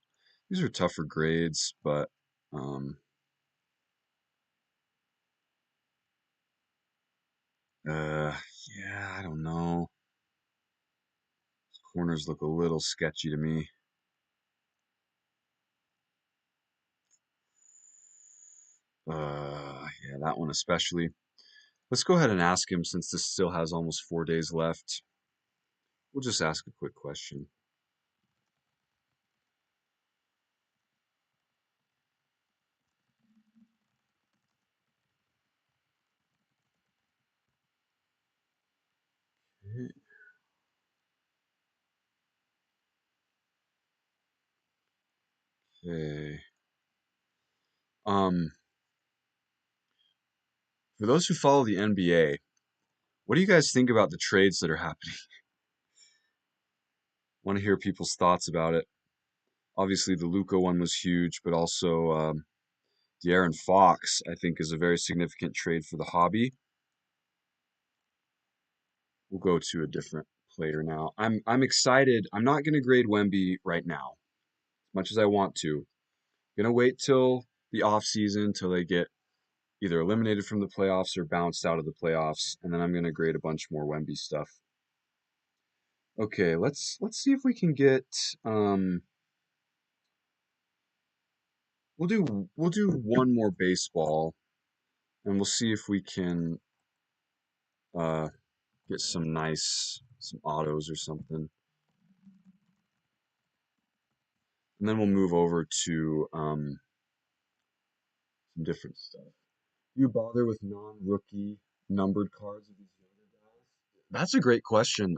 Speaker 1: These are tougher grades, but um, uh, yeah, I don't know. Corners look a little sketchy to me. Yeah, that one especially. Let's go ahead and ask him since this still has almost 4 days left. We'll just ask a quick question. Okay. Um, for those who follow the NBA, what do you guys think about the trades that are happening? Want to hear people's thoughts about it. Obviously, the Luka one was huge, but also De'Aaron Fox, I think, is a very significant trade for the hobby. We'll go to a different player now. I'm excited. I'm not going to grade Wemby right now, as much as I want to. Gonna wait till the off season till they get either eliminated from the playoffs or bounced out of the playoffs, and then I'm gonna grade a bunch more Wemby stuff. Okay, let's see if we can get we'll do one more baseball and we'll see if we can uh get some autos or something. And then we'll move over to some different stuff. Do you bother with non-rookie numbered cards of these younger guys? That's a great question.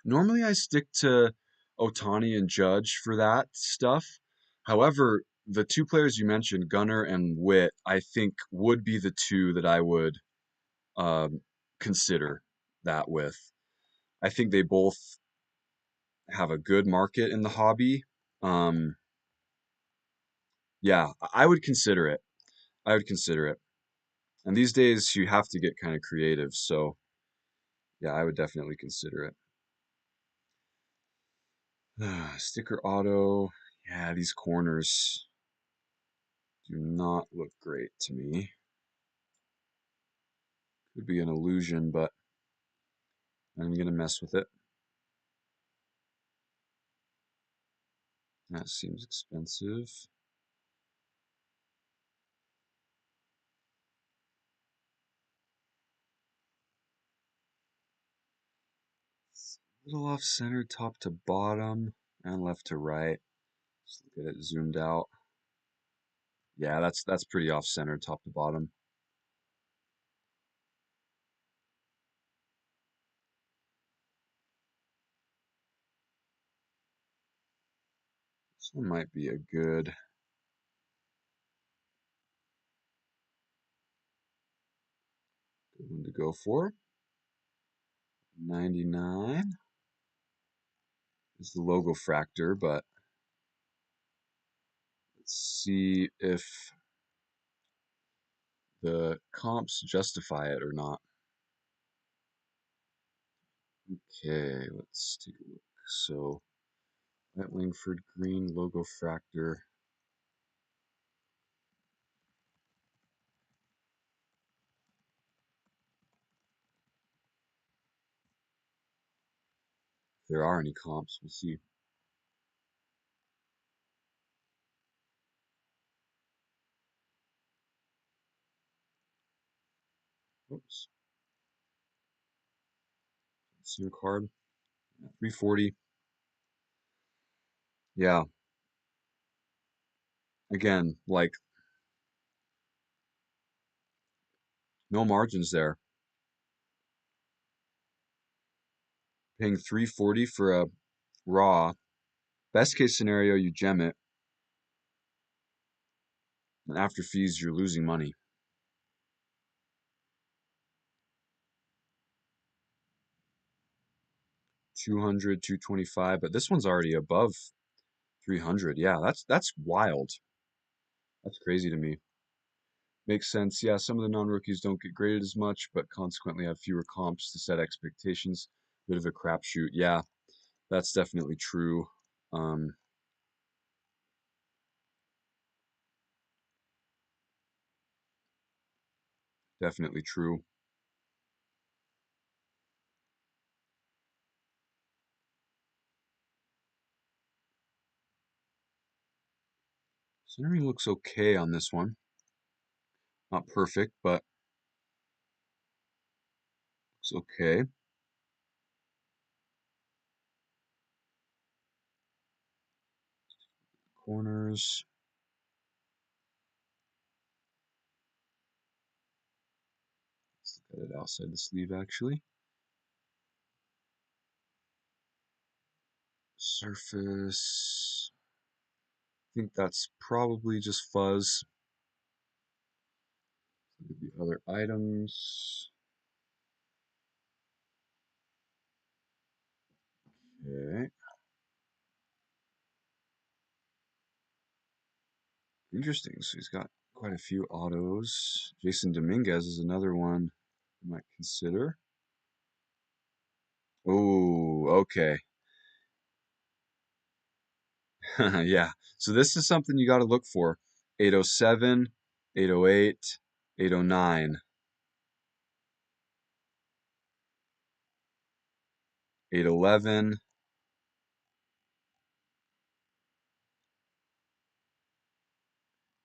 Speaker 1: Normally I stick to Otani and Judge for that stuff. However, the two players you mentioned, Gunner and Witt, I think would be the two that I would um, consider that with. I think they both have a good market in the hobby. Um, yeah, I would consider it. I would consider it. And these days you have to get kind of creative, so yeah, I would definitely consider it. Sticker auto. Yeah, these corners do not look great to me. Could be an illusion, but I'm gonna mess with it. That seems expensive. It's a little off center, top to bottom, and left to right. Just look at it zoomed out. Yeah, that's pretty off center, top to bottom. This one might be a good one to go for. 99 is the logo fractor, but let's see if the comps justify it or not. Okay, let's take a look. So, that Langford green logo fractor. If there are any comps, we'll see. Oops. SIM card. 340. Yeah. Again, like no margins there. Paying 340 for a raw. Best case scenario, you gem it, and after fees, you're losing money. 200, 225, but this one's already above 300. Yeah, that's wild. That's crazy to me. Makes sense. Yeah, some of the non-rookies don't get graded as much, but consequently have fewer comps to set expectations. Bit of a crapshoot. Yeah, that's definitely true. Um, Definitely true. Centering looks okay on this one. Not perfect, but it's okay. Corners. Let's look at it outside the sleeve, actually. Surface. I think that's probably just fuzz. Look at the other items. Okay. Interesting. So he's got quite a few autos. Jason Dominguez is another one I might consider. Oh, okay. Yeah. So this is something you got to look for. 807, 808, 809, 811.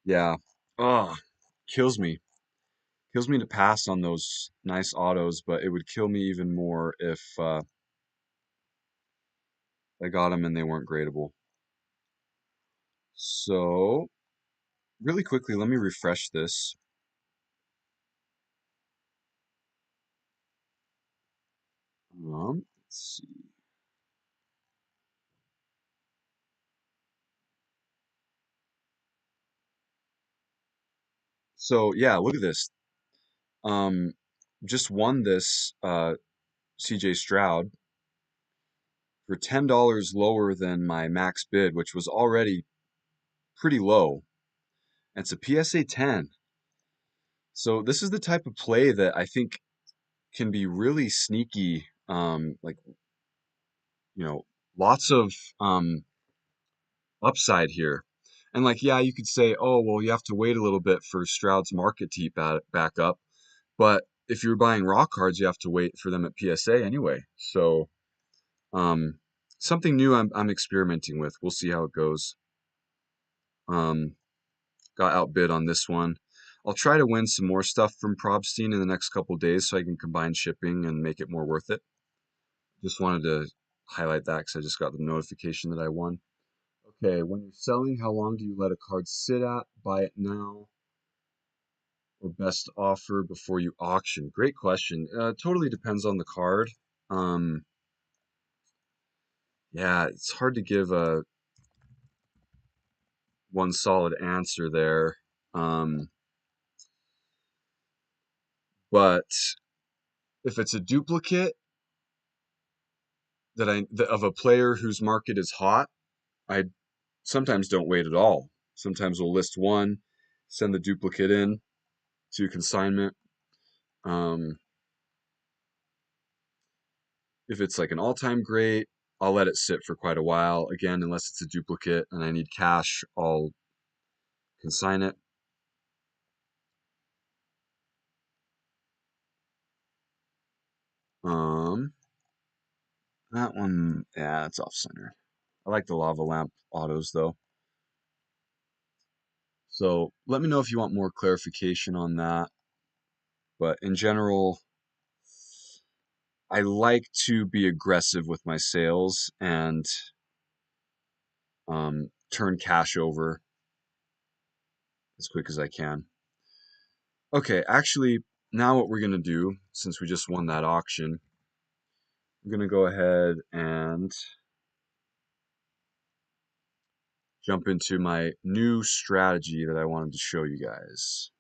Speaker 1: Yeah. Oh, kills me. Kills me to pass on those nice autos, but it would kill me even more if I got them and they weren't gradable. So, really quickly, let me refresh this. Let's see. So yeah, look at this. Um, just won this CJ Stroud for $10 lower than my max bid, which was already pretty low. It's a PSA 10. So this is the type of play that I think can be really sneaky. Like lots of um upside here. And like, yeah, you could say, oh, well, you have to wait a little bit for Stroud's market to back up. But if you're buying raw cards, you have to wait for them at PSA anyway. So um, something new I'm experimenting with. We'll see how it goes. Um, got outbid on this one. I'll try to win some more stuff from Probstein in the next couple days so I can combine shipping and make it more worth it. Just wanted to highlight that because I just got the notification that I won. Okay, when you're selling, how long do you let a card sit at? Buy it now or best offer before you auction? Great question. Totally depends on the card. Um, yeah, it's hard to give a one solid answer there. Um, but if it's a duplicate of a player whose market is hot, I sometimes don't wait at all. Sometimes we'll list one, send the duplicate in to consignment. Um, if it's like an all-time great, I'll let it sit for quite a while. Again, unless it's a duplicate and I need cash, I'll consign it. Um, that one, yeah, it's off center. I like the lava lamp autos though. So let me know if you want more clarification on that. But in general, I like to be aggressive with my sales and turn cash over as quick as I can. Okay, actually, now what we're going to do, since we just won that auction, I'm going to go ahead and jump into my new strategy that I wanted to show you guys.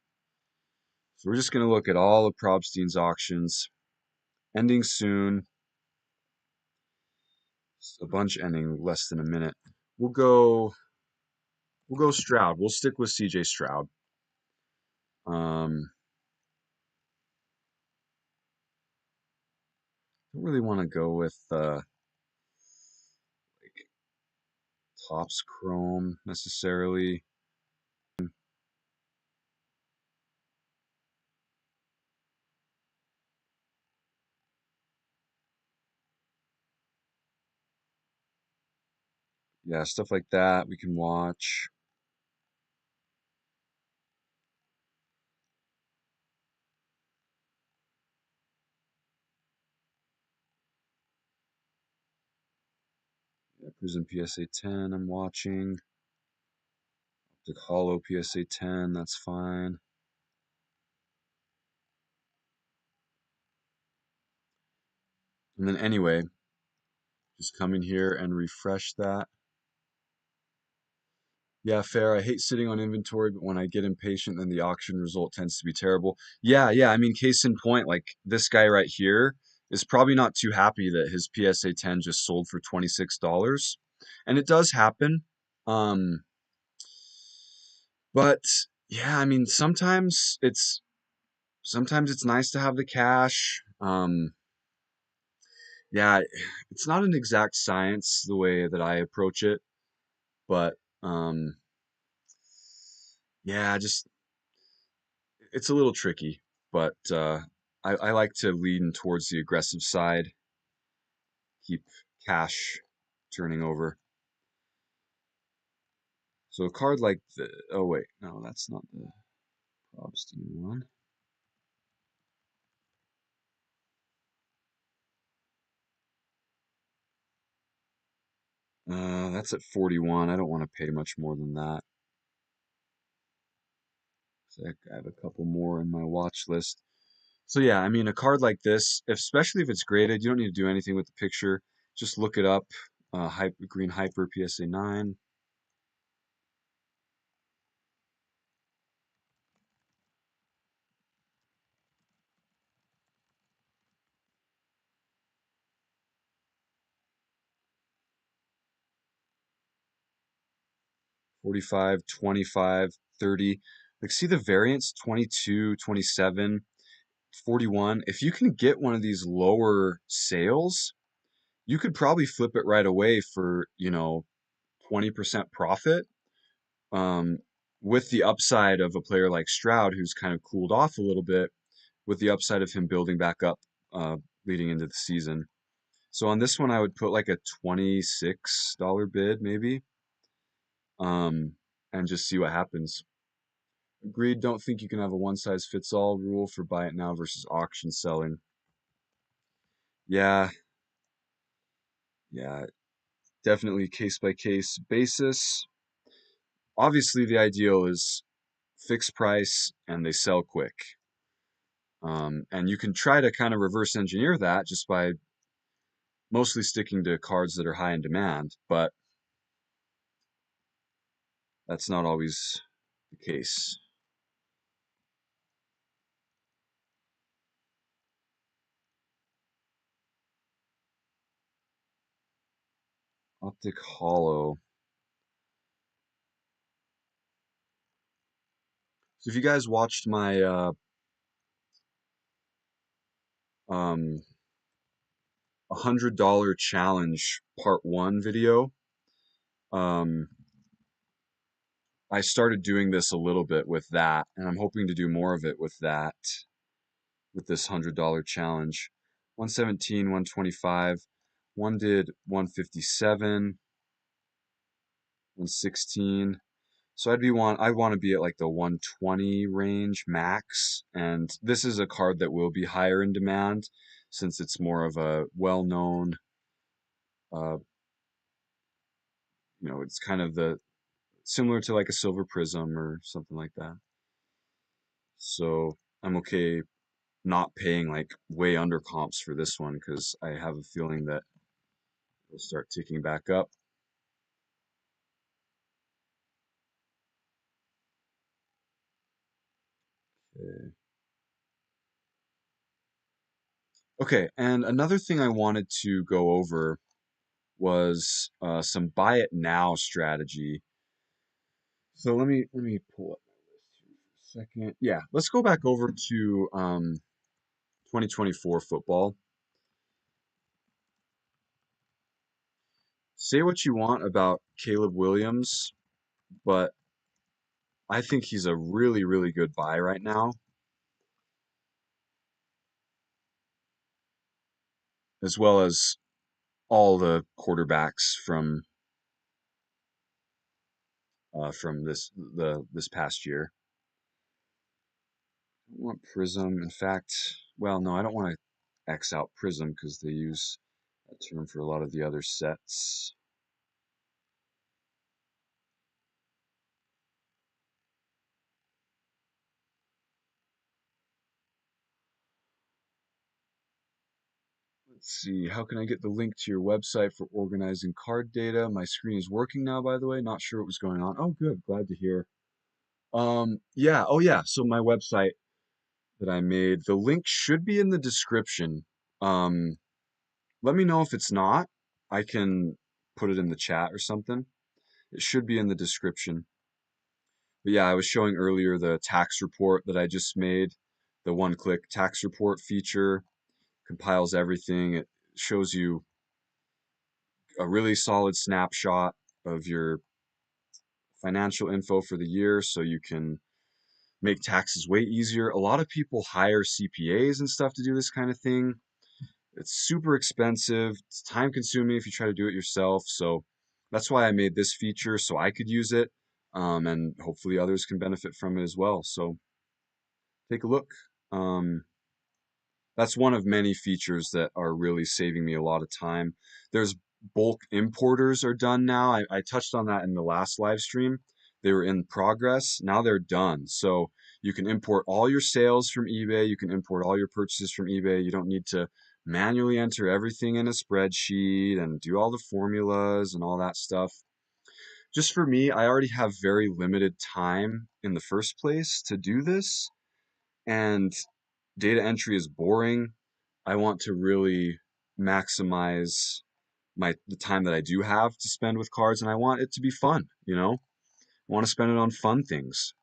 Speaker 1: So we're just going to look at all of Probstein's auctions, ending soon. A bunch ending less than a minute. We'll go Stroud. We'll stick with CJ Stroud. Um, don't really want to go with like Topps Chrome necessarily. Yeah, stuff like that we can watch. Yeah, Prism PSA 10 I'm watching. The Hollow PSA 10, that's fine. And then anyway, just come in here and refresh that. Yeah, fair. I hate sitting on inventory, but when I get impatient, then the auction result tends to be terrible. Yeah. I mean, case in point, like this guy right here is probably not too happy that his PSA 10 just sold for $26. And it does happen. Um, but yeah, I mean, sometimes it's nice to have the cash. Yeah, it's not an exact science the way that I approach it, but yeah, just it's a little tricky, but I like to lean towards the aggressive side, keep cash turning over. So a card like the, oh wait, no, that's not the Probstein one. That's at 41. I don't want to pay much more than that. So I have a couple more in my watch list. So yeah, I mean, a card like this, especially if it's graded, you don't need to do anything with the picture. Just look it up. Green Hyper PSA 9. 45, 25, 30. Like, see the variance 22, 27, 41. If you can get one of these lower sales, you could probably flip it right away for, 20% profit. Um, with the upside of a player like Stroud, who's kind of cooled off a little bit, with the upside of him building back up uh, leading into the season. So on this one, I would put like a $26 bid maybe, um, and just see what happens. Agreed. Don't think you can have a one size fits all rule for buy it now versus auction selling. Yeah, yeah, definitely case by case basis. Obviously, the ideal is fixed price and they sell quick. And you can try to kind of reverse engineer that just by mostly sticking to cards that are high in demand, but that's not always the case. Optic Hollow. So if you guys watched my um $100 challenge part one video, um, I started doing this a little bit with that, and I'm hoping to do more of it with that, with this $100 challenge. 117, 125. One did 157, 116. So I want to be at like the 120 range max, and this is a card that will be higher in demand since it's more of a well-known, uh, it's kind of the similar to like a Silver Prism or something like that. So I'm okay not paying like way under comps for this one because I have a feeling that it'll start ticking back up. Okay. Okay, and another thing I wanted to go over was some buy it now strategy. So let me pull up my list here second. Yeah, let's go back over to 2024 football. Say what you want about Caleb Williams, but I think he's a really, really good buy right now, as well as all the quarterbacks from this past year. I don't want Prism. In fact, well, no, I don't want to X out Prism because they use that term for a lot of the other sets. Let's see, how can I get the link to your website for organizing card data? My screen is working now, by the way. Not sure what was going on. Oh, good. Glad to hear. Yeah. Oh, yeah. So my website that I made, the link should be in the description. Um, Let me know if it's not. I can put it in the chat or something. It should be in the description. But yeah, I was showing earlier the tax report that I just made, the one-click tax report feature, compiles everything. It shows you a really solid snapshot of your financial info for the year so you can make taxes way easier. A lot of people hire CPAs and stuff to do this kind of thing. It's super expensive. It's time consuming if you try to do it yourself. So that's why I made this feature so I could use it, and hopefully others can benefit from it as well. So take a look. Um, that's one of many features that are really saving me a lot of time. There's bulk importers are done now. I touched on that in the last live stream. They were in progress. Now they're done. So you can import all your sales from eBay. You can import all your purchases from eBay. You don't need to manually enter everything in a spreadsheet and do all the formulas and all that stuff. Just for me, I already have very limited time in the first place to do this. And data entry is boring. I want to really maximize the time that I do have to spend with cards, and I want it to be fun, you know? I want to spend it on fun things.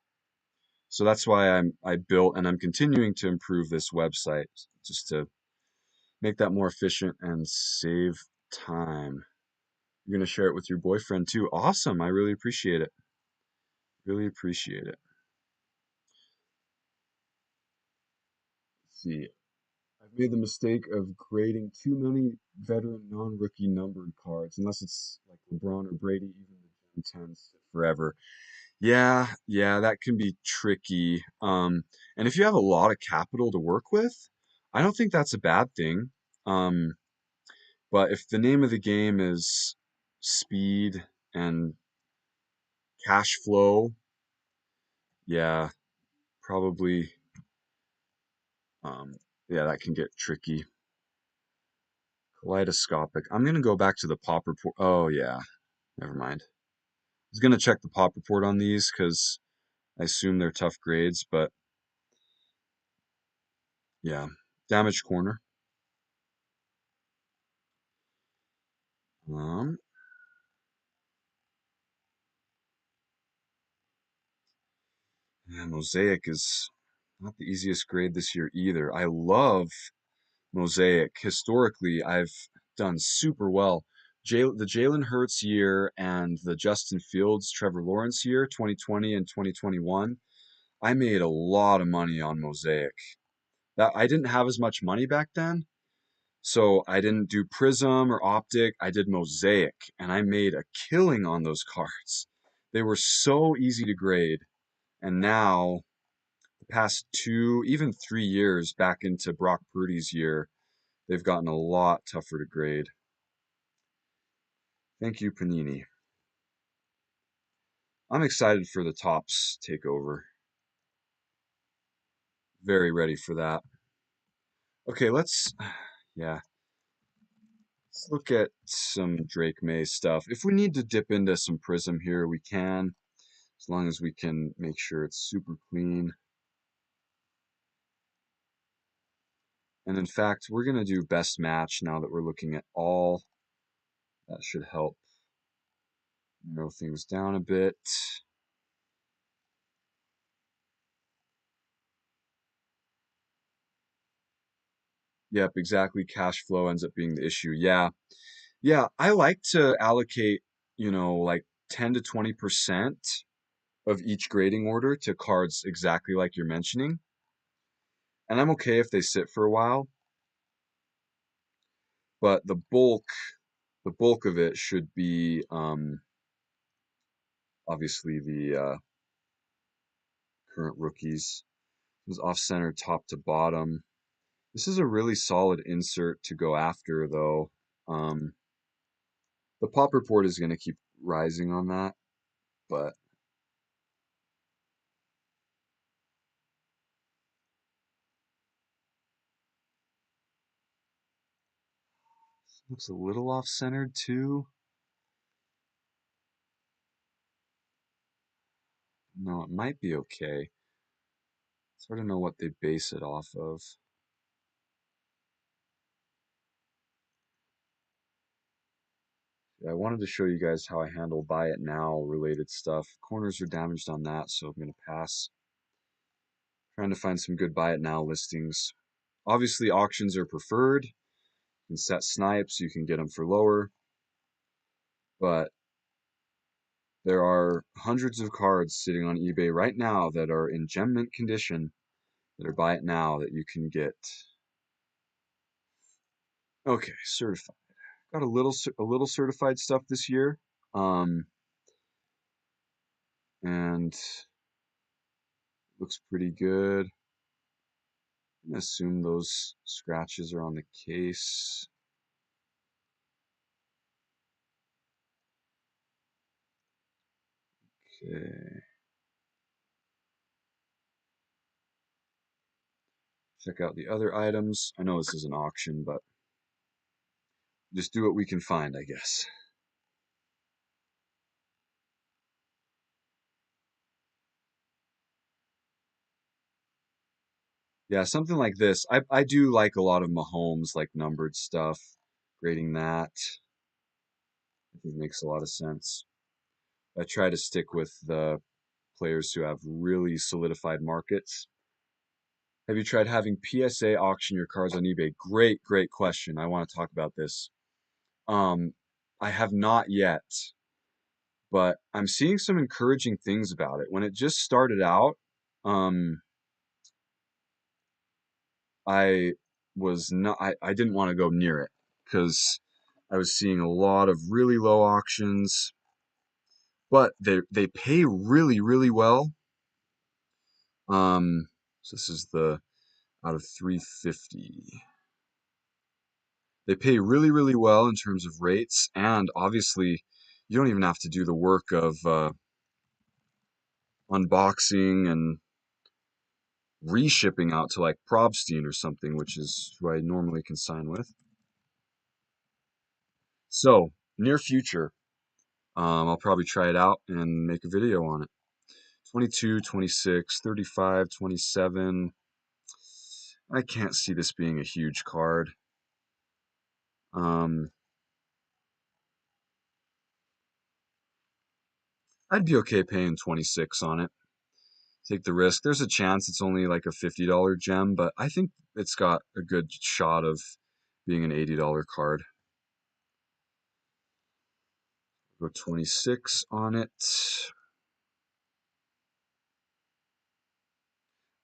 Speaker 1: So that's why I built and I'm continuing to improve this website just to make that more efficient and save time. You're gonna share it with your boyfriend too. Awesome. I really appreciate it. Really appreciate it. Let's see. I've made the mistake of grading too many veteran non-rookie numbered cards, unless it's like LeBron or Brady, even the Gen 10s sit forever. Yeah, yeah, that can be tricky. And if you have a lot of capital to work with, I don't think that's a bad thing. Um, but if the name of the game is speed and cash flow, yeah, probably, um, yeah, that can get tricky. Kaleidoscopic. I'm gonna go back to the pop report. Oh yeah, never mind. I was gonna check the pop report on these because I assume they're tough grades, but yeah, damage corner. Um, yeah, Mosaic is not the easiest grade this year either. I love Mosaic. Historically, I've done super well. The Jalen Hurts year and the Justin Fields, Trevor Lawrence year, 2020 and 2021, I made a lot of money on Mosaic. That I didn't have as much money back then, so I didn't do Prism or Optic. I did Mosaic, and I made a killing on those cards. They were so easy to grade, and now the past 2, even 3 years back into Brock Purdy's year, they've gotten a lot tougher to grade. Thank you, Panini. I'm excited for the Tops takeover. Very ready for that. Okay, yeah, let's look at some Drake May stuff. If we need to dip into some Prism here, we can, as long as we can make sure it's super clean. And in fact, we're going to do best match now that we're looking at all. That should help narrow things down a bit. Yep, exactly. Cash flow ends up being the issue. Yeah. Yeah, I like to allocate, like 10 to 20% of each grading order to cards exactly like you're mentioning. And I'm okay if they sit for a while, but the bulk of it should be obviously the current rookies. It was off center top to bottom. This is a really solid insert to go after though. Um, the pop report is going to keep rising on that, but looks a little off centered too. No, it might be okay. It's hard to know what they base it off of. Yeah, I wanted to show you guys how I handle buy it now related stuff. Corners are damaged on that, so I'm going to pass. Trying to find some good buy it now listings. Obviously, auctions are preferred. You can set snipes, you can get them for lower, but there are hundreds of cards sitting on eBay right now that are in gem mint condition that are buy it now that you can get. Okay, certified. Got a little certified stuff this year. Um, and looks pretty good. I'm gonna assume those scratches are on the case. Okay. Check out the other items. I know this is an auction, but just do what we can find, I guess. Yeah, something like this. I do like a lot of Mahomes, like numbered stuff. Grading that, I think makes a lot of sense. I try to stick with the players who have really solidified markets. Have you tried having PSA auction your cards on eBay? Great, great question. I want to talk about this. Um, I have not yet, but I'm seeing some encouraging things about it. When it just started out, um, I I didn't want to go near it because I was seeing a lot of really low auctions, but they pay really, really well. So this is the out of 350. They pay really, really well in terms of rates, and obviously, you don't even have to do the work of unboxing and reshipping out to like Probstein or something, which is who I normally consign with. So, near future, I'll probably try it out and make a video on it. 22, 26, 35, 27. I can't see this being a huge card. Um, I'd be okay paying 26 on it. Take the risk. There's a chance it's only like a $50 gem, but I think it's got a good shot of being an $80 card. Go 26 on it.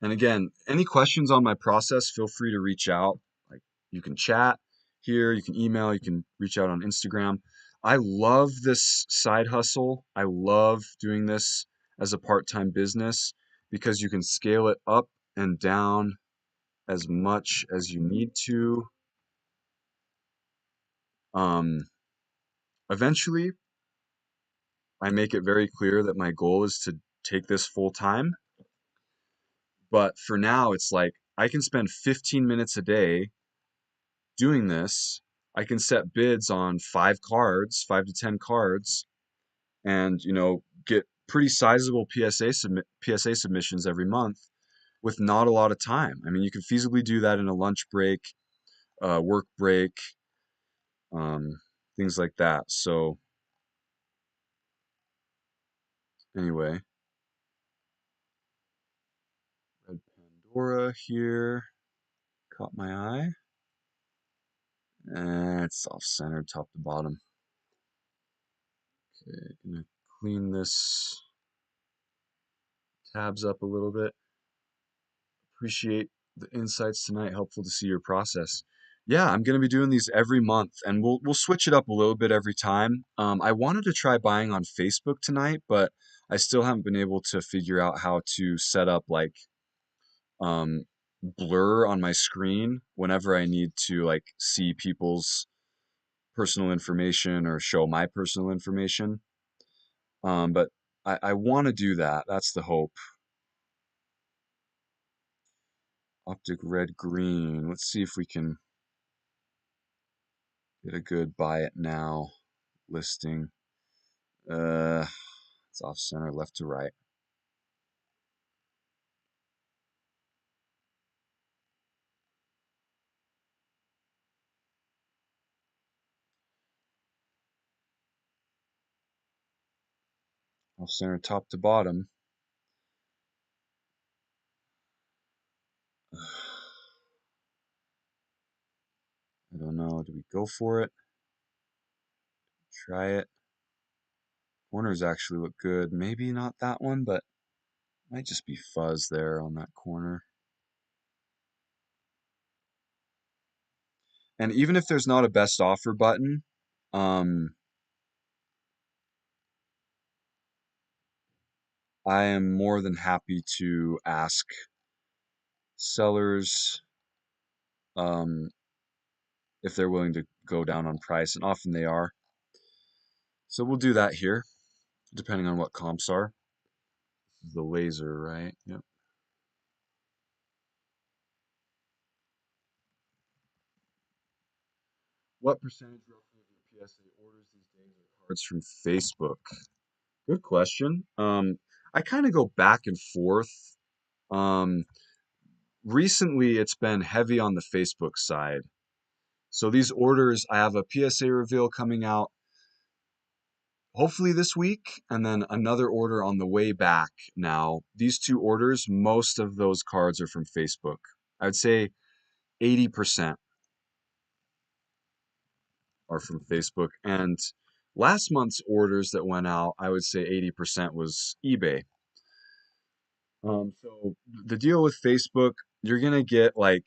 Speaker 1: And again, any questions on my process, feel free to reach out. Like you can chat here, you can email, you can reach out on Instagram. I love this side hustle. I love doing this as a part-time business because you can scale it up and down as much as you need to. Um, Eventually, I make it very clear that my goal is to take this full time. But for now, it's like I can spend 15 minutes a day doing this. I can set bids on 5 cards, 5 to 10 cards, and get pretty sizable PSA submissions every month with not a lot of time. I mean, you could feasibly do that in a lunch break, work break, um, things like that. So anyway, Red Pandora here caught my eye. It's off-centered top to bottom. Okay, gonna clean this tabs up a little bit. Appreciate the insights tonight. Helpful to see your process. Yeah, I'm gonna be doing these every month, and we'll switch it up a little bit every time. I wanted to try buying on Facebook tonight, but I still haven't been able to figure out how to set up like um, blur on my screen whenever I need to like see people's personal information or show my personal information. But I want to do that. That's the hope. Optic red green. Let's see if we can get a good buy it now listing. Uh, it's off center, left to right. Off center, top to bottom. I don't know. Do we go for it? Try it. Corners actually look good. Maybe not that one, but might just be fuzz there on that corner. And even if there's not a best offer button, um, I am more than happy to ask sellers um, if they're willing to go down on price, and often they are. So we'll do that here, depending on what comps are. This is the laser, right? Yep. What percentage roughly of your PSA orders these days are cards from Facebook? Good question. I kind of go back and forth. Um, Recently, it's been heavy on the Facebook side. So these orders, I have a PSA reveal coming out hopefully this week, and then another order on the way back now. These two orders, most of those cards are from Facebook. I would say 80% are from Facebook. And last month's orders that went out, I would say 80% was eBay. So the deal with Facebook, you're gonna get like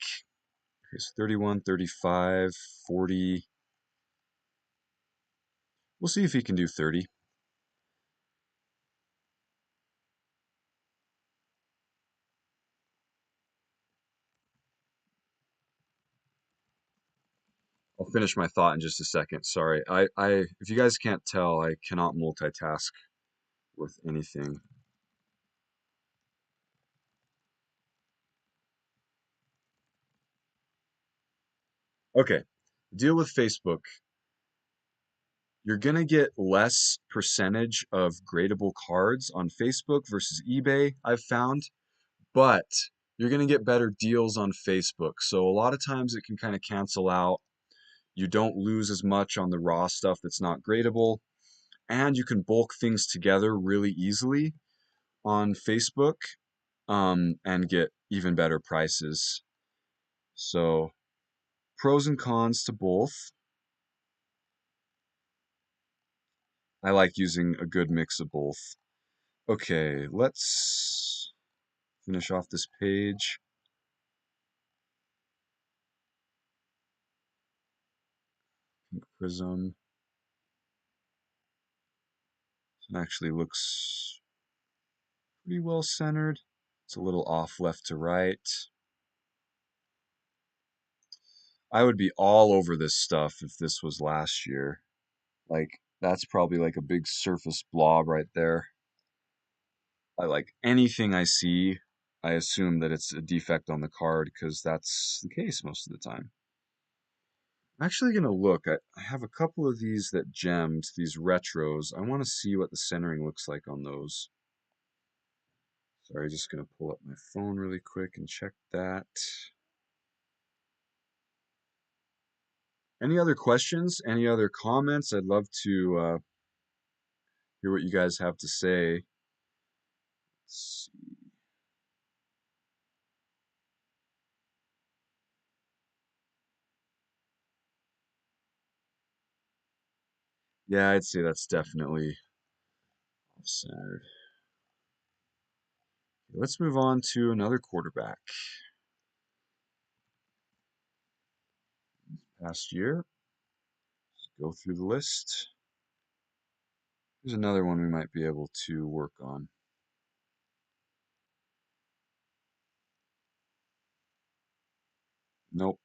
Speaker 1: it's 31, 35, 40. We'll see if he can do 30. I'll finish my thought in just a second. Sorry. If you guys can't tell, I cannot multitask with anything. Okay. Deal with Facebook. You're gonna get less percentage of gradable cards on Facebook versus eBay, I've found, but you're gonna get better deals on Facebook. So a lot of times it can kind of cancel out. You don't lose as much on the raw stuff that's not gradable, and you can bulk things together really easily on Facebook and get even better prices. So, pros and cons to both. I like using a good mix of both. Okay, let's finish off this page. Pink prism. It actually looks pretty well centered. It's a little off left to right. I would be all over this stuff if this was last year. Like, that's probably like a big surface blob right there. I like anything I see, I assume that it's a defect on the card because that's the case most of the time. I'm actually going to look. I have a couple of these that gemmed, these retros. I want to see what the centering looks like on those. Sorry, just going to pull up my phone really quick and check that. Any other questions? Any other comments? I'd love to hear what you guys have to say. Let's see. Yeah, I'd say that's definitely off-centered. Let's move on to another quarterback. Past year, let's go through the list. Here's another one we might be able to work on. Nope,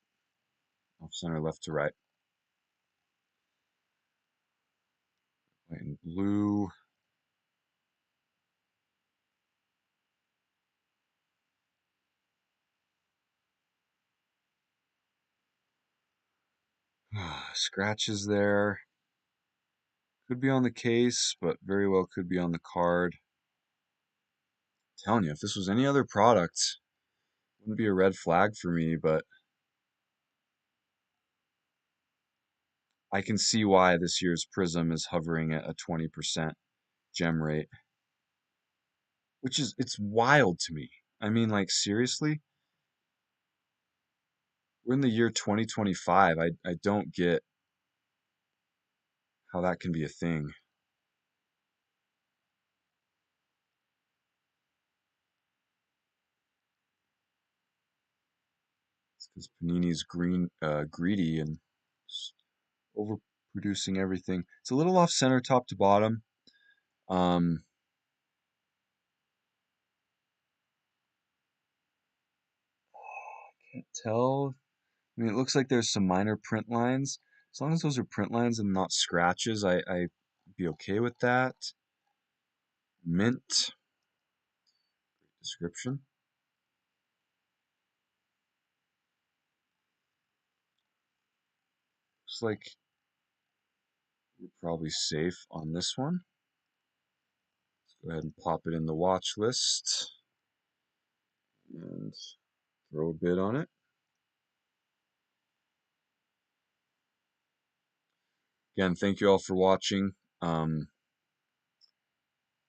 Speaker 1: off-center left to right. White and blue. Scratches there. Could be on the case, but very well could be on the card. I'm telling you, if this was any other product, it wouldn't be a red flag for me, but I can see why this year's Prism is hovering at a 20% gem rate, which is, it's wild to me. I mean, like, seriously? We're in the year 2025. I don't get how that can be a thing. It's because Panini's greedy and overproducing everything. It's a little off center top to bottom. Um, can't tell. I mean, it looks like there's some minor print lines. As long as those are print lines and not scratches, I'd be okay with that. Mint description. Looks like we're probably safe on this one. Let's go ahead and pop it in the watch list and throw a bid on it. Again, thank you all for watching.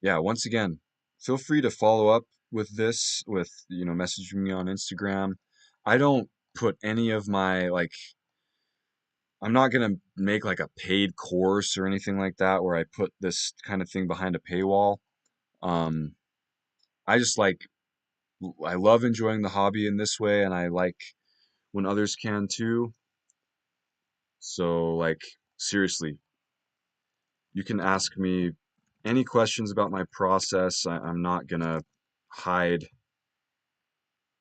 Speaker 1: Yeah, once again, feel free to follow up with this with, messaging me on Instagram. I don't put any of my like I'm not gonna make like a paid course or anything like that where I put this kind of thing behind a paywall. Um, I just like I love enjoying the hobby in this way, and I like when others can too. So like seriously, you can ask me any questions about my process. I'm not gonna hide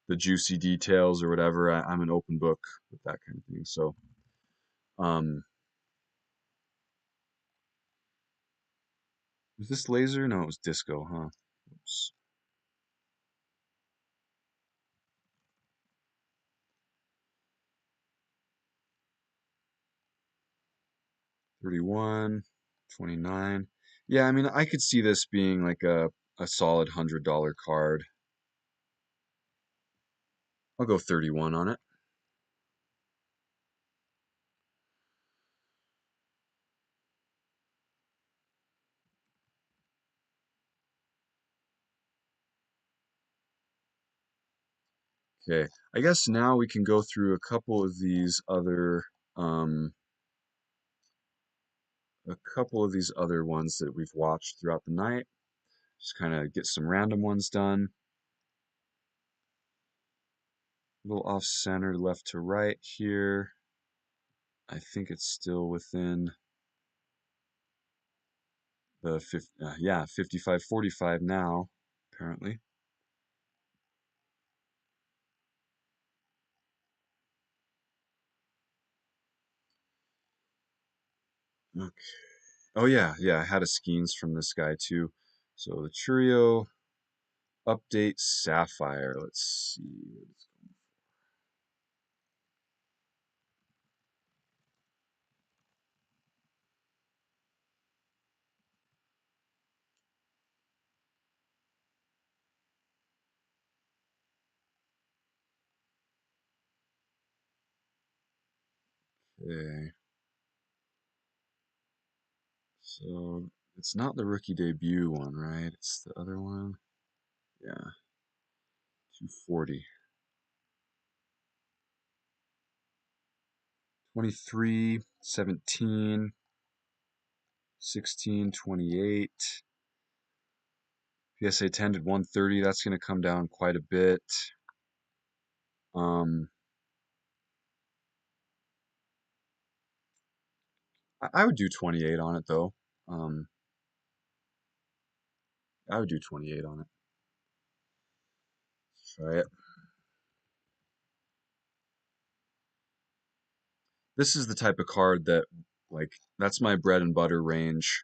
Speaker 1: the juicy details or whatever. I'm an open book with that kind of thing. So, um, was this laser? No, it was disco, huh? Oops. 31, 29. Yeah, I mean, I could see this being like a solid $100 card. I'll go 31 on it. Okay, I guess now we can go through um, a couple of these other ones that we've watched throughout the night. Just kind of get some random ones done. A little off center left to right here. I think it's still within the 55-45 now, apparently. Okay. Oh yeah, I had a skeins from this guy too. So the Churio update Sapphire. Let's see. Okay. So it's not the rookie debut one, right? It's the other one. Yeah, 240. 23, 17. 1628. PSA 10 did 130. That's going to come down quite a bit. Um, I would do 28 on it though. Um, I would do 28 on it. Try it. This is the type of card that, like, that's my bread and butter range.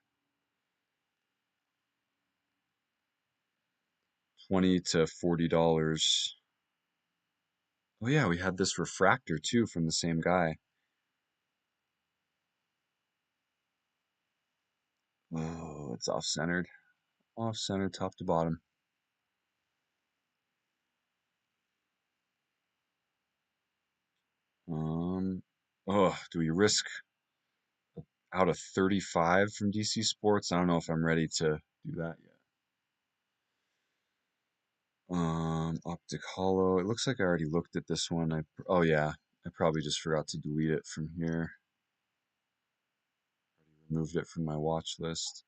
Speaker 1: 20 to $40. Oh yeah, we had this refractor too from the same guy. Oh, it's off-centered. Off-centered, top to bottom. Do we risk out of 35 from DC Sports? I don't know if I'm ready to do that yet. Optic Hollow. It looks like I already looked at this one. Oh yeah, I probably just forgot to delete it from here. Removed it from my watch list.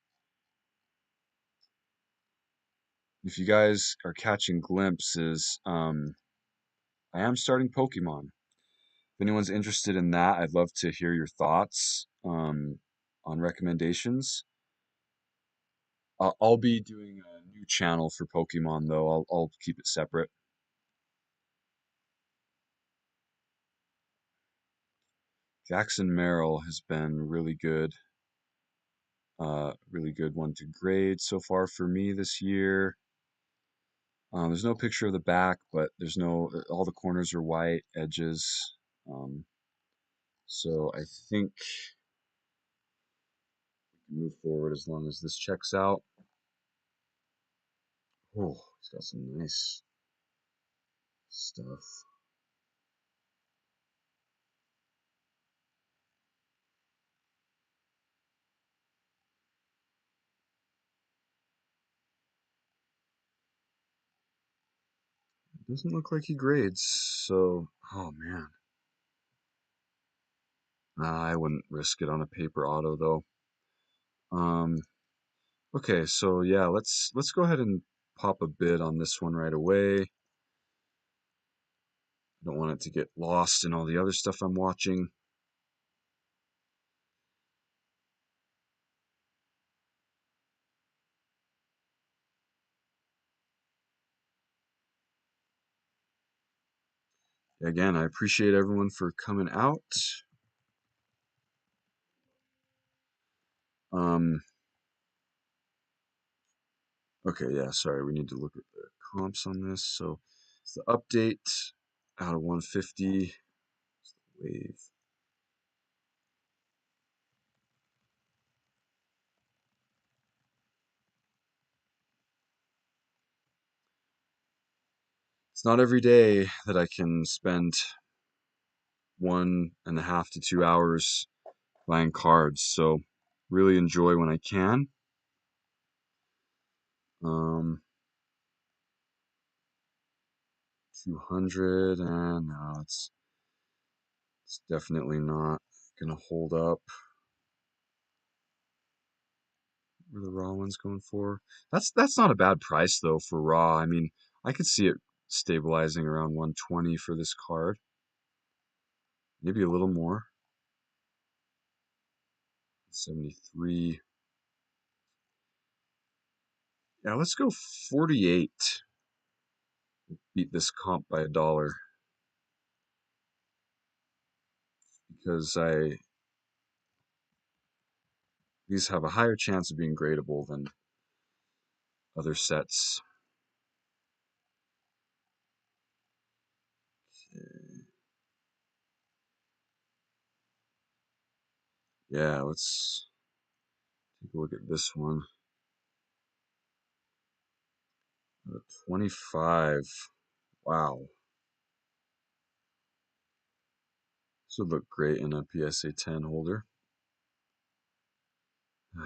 Speaker 1: If you guys are catching glimpses, I am starting Pokemon. If anyone's interested in that, I'd love to hear your thoughts on recommendations. I'll be doing a new channel for Pokemon though. I'll keep it separate. Jackson Merrill has been really good one to grade so far for me this year. There's no picture of the back, but there's no all the corners are white edges. Um, so I think we can move forward as long as this checks out. Oh, he's got some nice stuff. It doesn't look like he grades, so oh man. I wouldn't risk it on a paper auto though. Um, okay, so yeah, let's go ahead and pop a bid on this one right away. I don't want it to get lost in all the other stuff I'm watching. Again, I appreciate everyone for coming out. Um, okay, yeah, sorry, we need to look at the comps on this. So it's the update out of 150. Wave. It's not every day that I can spend 1.5 to 2 hours buying cards, so really enjoy when I can. Um, 200, and no, it's definitely not gonna hold up. Where the raw one's going for? That's not a bad price though for raw. I mean, I could see it stabilizing around 120 for this card, maybe a little more. 73. Yeah, let's go 48. Beat this comp by $1 because these have a higher chance of being gradable than other sets. Okay. Yeah, let's take a look at this one. 25. Wow. This would look great in a PSA 10 holder.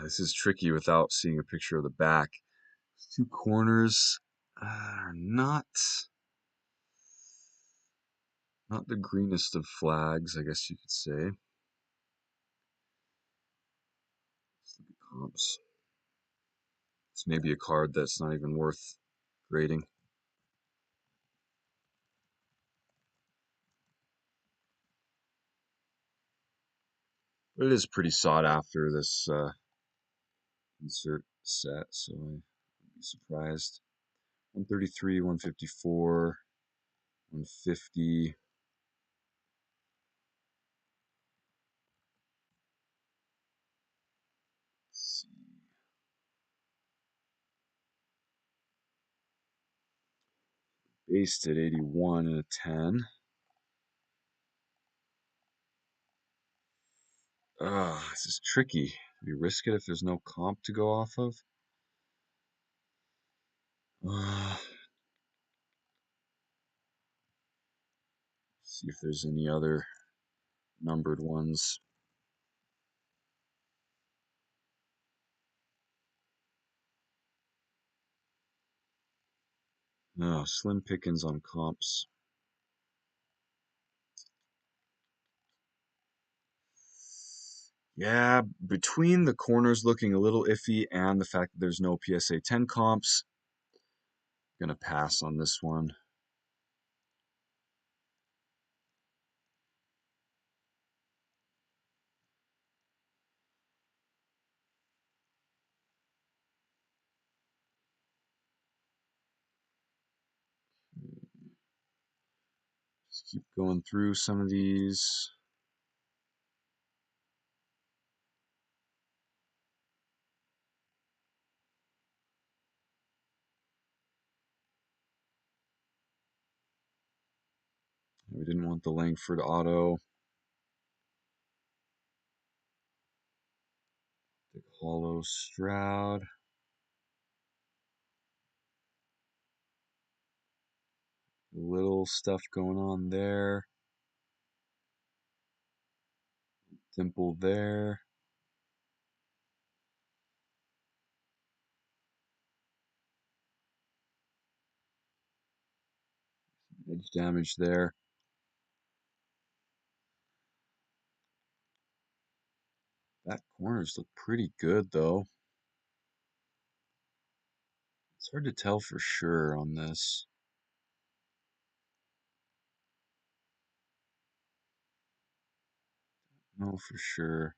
Speaker 1: This is tricky without seeing a picture of the back. Two corners are not the greenest of flags, I guess you could say. comps. It's maybe a card that's not even worth grading. But it is pretty sought after, this insert set, so I wouldn't be surprised. 133, 154, 150. Let's see. Based at 81 and a 10. This is tricky. Do we risk it if there's no comp to go off of? See if there's any other numbered ones. No, slim pickings on comps. Yeah, between the corners looking a little iffy and the fact that there's no PSA 10 comps, I'm gonna pass on this one. Just keep going through some of these. We didn't want the Langford auto. The hollow Stroud. Little stuff going on there. Dimple there. Edge damage there. That corners look pretty good though. It's hard to tell for sure on this. No, for sure.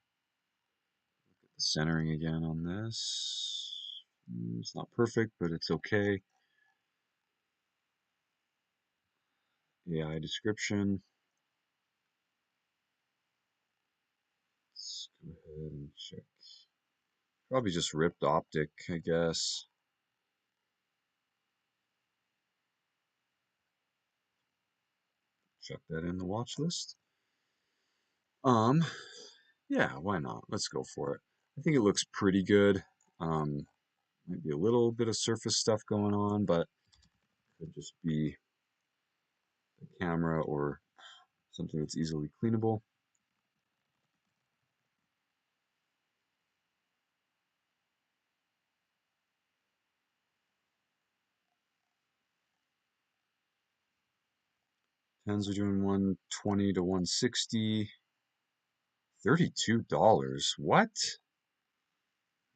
Speaker 1: Look at the centering again on this. It's not perfect, but it's okay. AI description. Let's go ahead and check. Probably just ripped optic, I guess. Chuck that in the watch list. Yeah, why not? Let's go for it. I think it looks pretty good. Might be a little bit of surface stuff going on, but could just be the camera or something that's easily cleanable. Pens are doing 120 to 160. $32. What?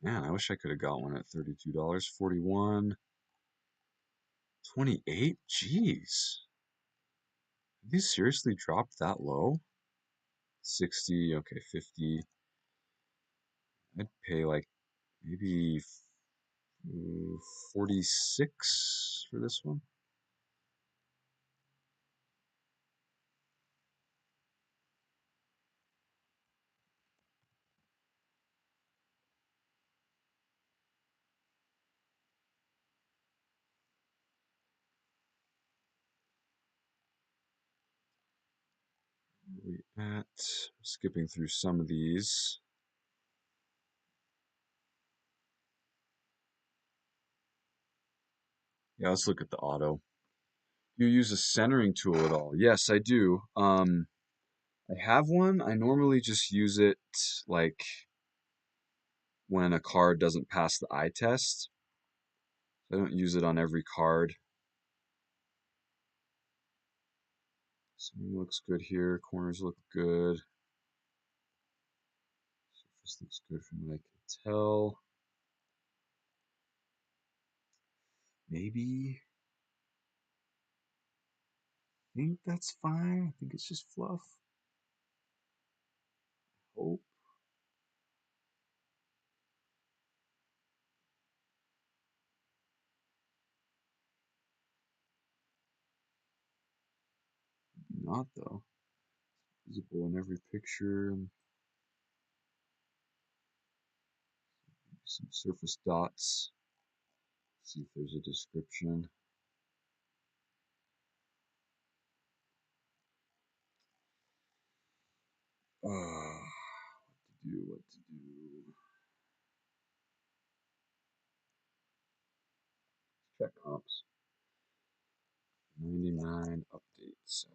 Speaker 1: Man, I wish I could have got one at $32. 41. 28? Jeez. Have these seriously dropped that low? 60, okay, 50. I'd pay like maybe 46 for this one. Where we at? Skipping through some of these. Yeah, let's look at the auto. You use a centering tool at all? Yes, I do. I have one. I normally just use it like when a card doesn't pass the eye test. I don't use it on every card. Something looks good here. Corners look good. This looks good from what I can tell. Maybe. I think that's fine. I think it's just fluff. Hope. Not though. Visible in every picture. Some surface dots. See if there's a description. What to do. Check comps. 99 updates.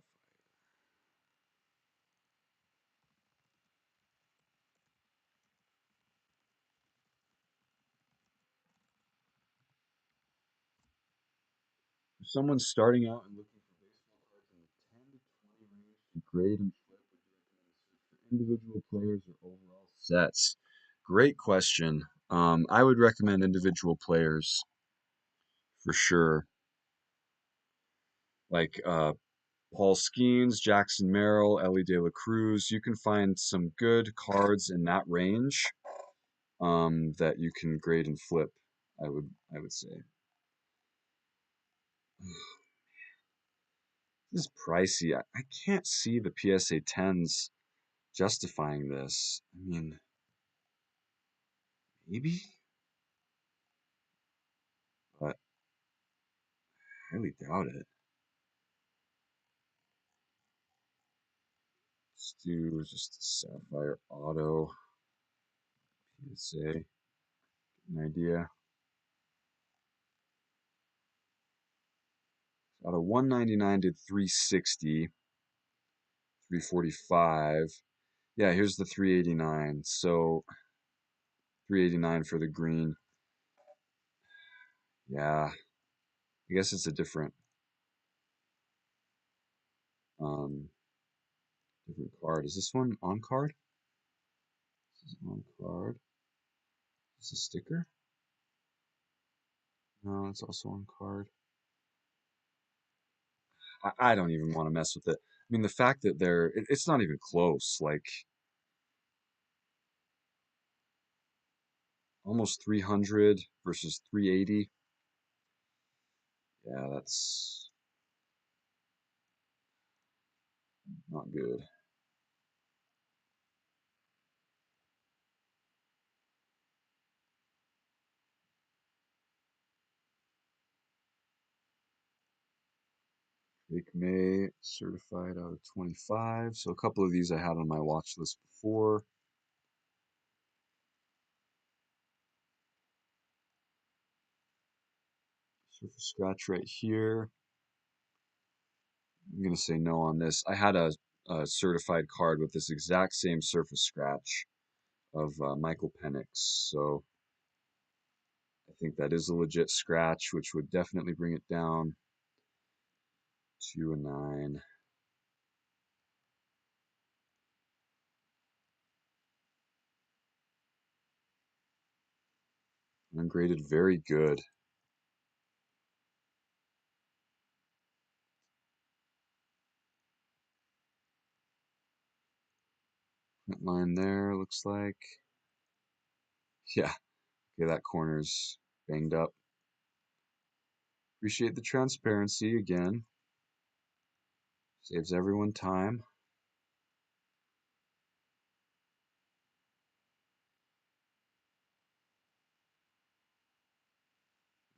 Speaker 1: If someone's starting out and looking for baseball cards in the 10 to 20 range to grade and flip, would you recommend a search for individual players or overall sets? Great question. I would recommend individual players for sure. Like Paul Skeens, Jackson Merrill, Ellie De La Cruz. You can find some good cards in that range that you can grade and flip. I would say. This is pricey. I can't see the PSA 10s justifying this. I mean, maybe, but I highly doubt it. Let's do just a Sapphire Auto PSA. Get an idea. Out of 199 did 360, 345. Yeah, here's the 389. So 389 for the green. Yeah, I guess it's a different um different card. Is this one on card? This is on card. Is this a sticker? No, it's also on card. I don't even want to mess with it. I mean, the fact that it's not even close. Like almost 300 versus 380. Yeah, that's not good. Drake May certified out of 25. So a couple of these I had on my watch list before. Surface scratch right here. I'm gonna say no on this. I had a certified card with this exact same surface scratch of Michael Penix. So I think that is a legit scratch, which would definitely bring it down to a 9. Ungraded, very good. Print line there, looks like. Yeah, okay, that corner's banged up. Appreciate the transparency again. Saves everyone time.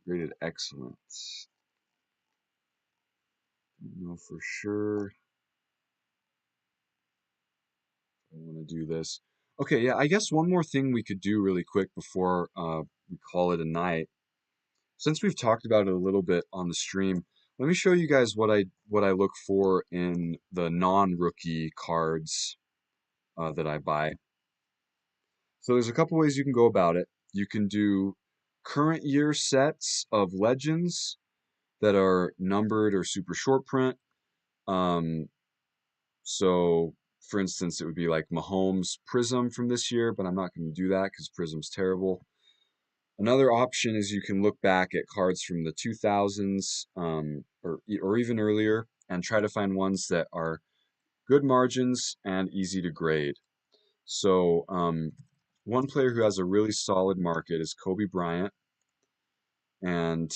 Speaker 1: Graded excellent. Don't know for sure if I want to do this. Okay, yeah, I guess one more thing we could do really quick before we call it a night. Since we've talked about it a little bit on the stream, let me show you guys what I look for in the non-rookie cards that I buy. So there's a couple ways you can go about it. You can do current year sets of legends that are numbered or super short print. Um, so For instance, it would be like Mahomes Prism from this year, but I'm not going to do that because Prism's terrible. Another option is you can look back at cards from the 2000s or even earlier and try to find ones that are good margins and easy to grade. So, one player who has a really solid market is Kobe Bryant, and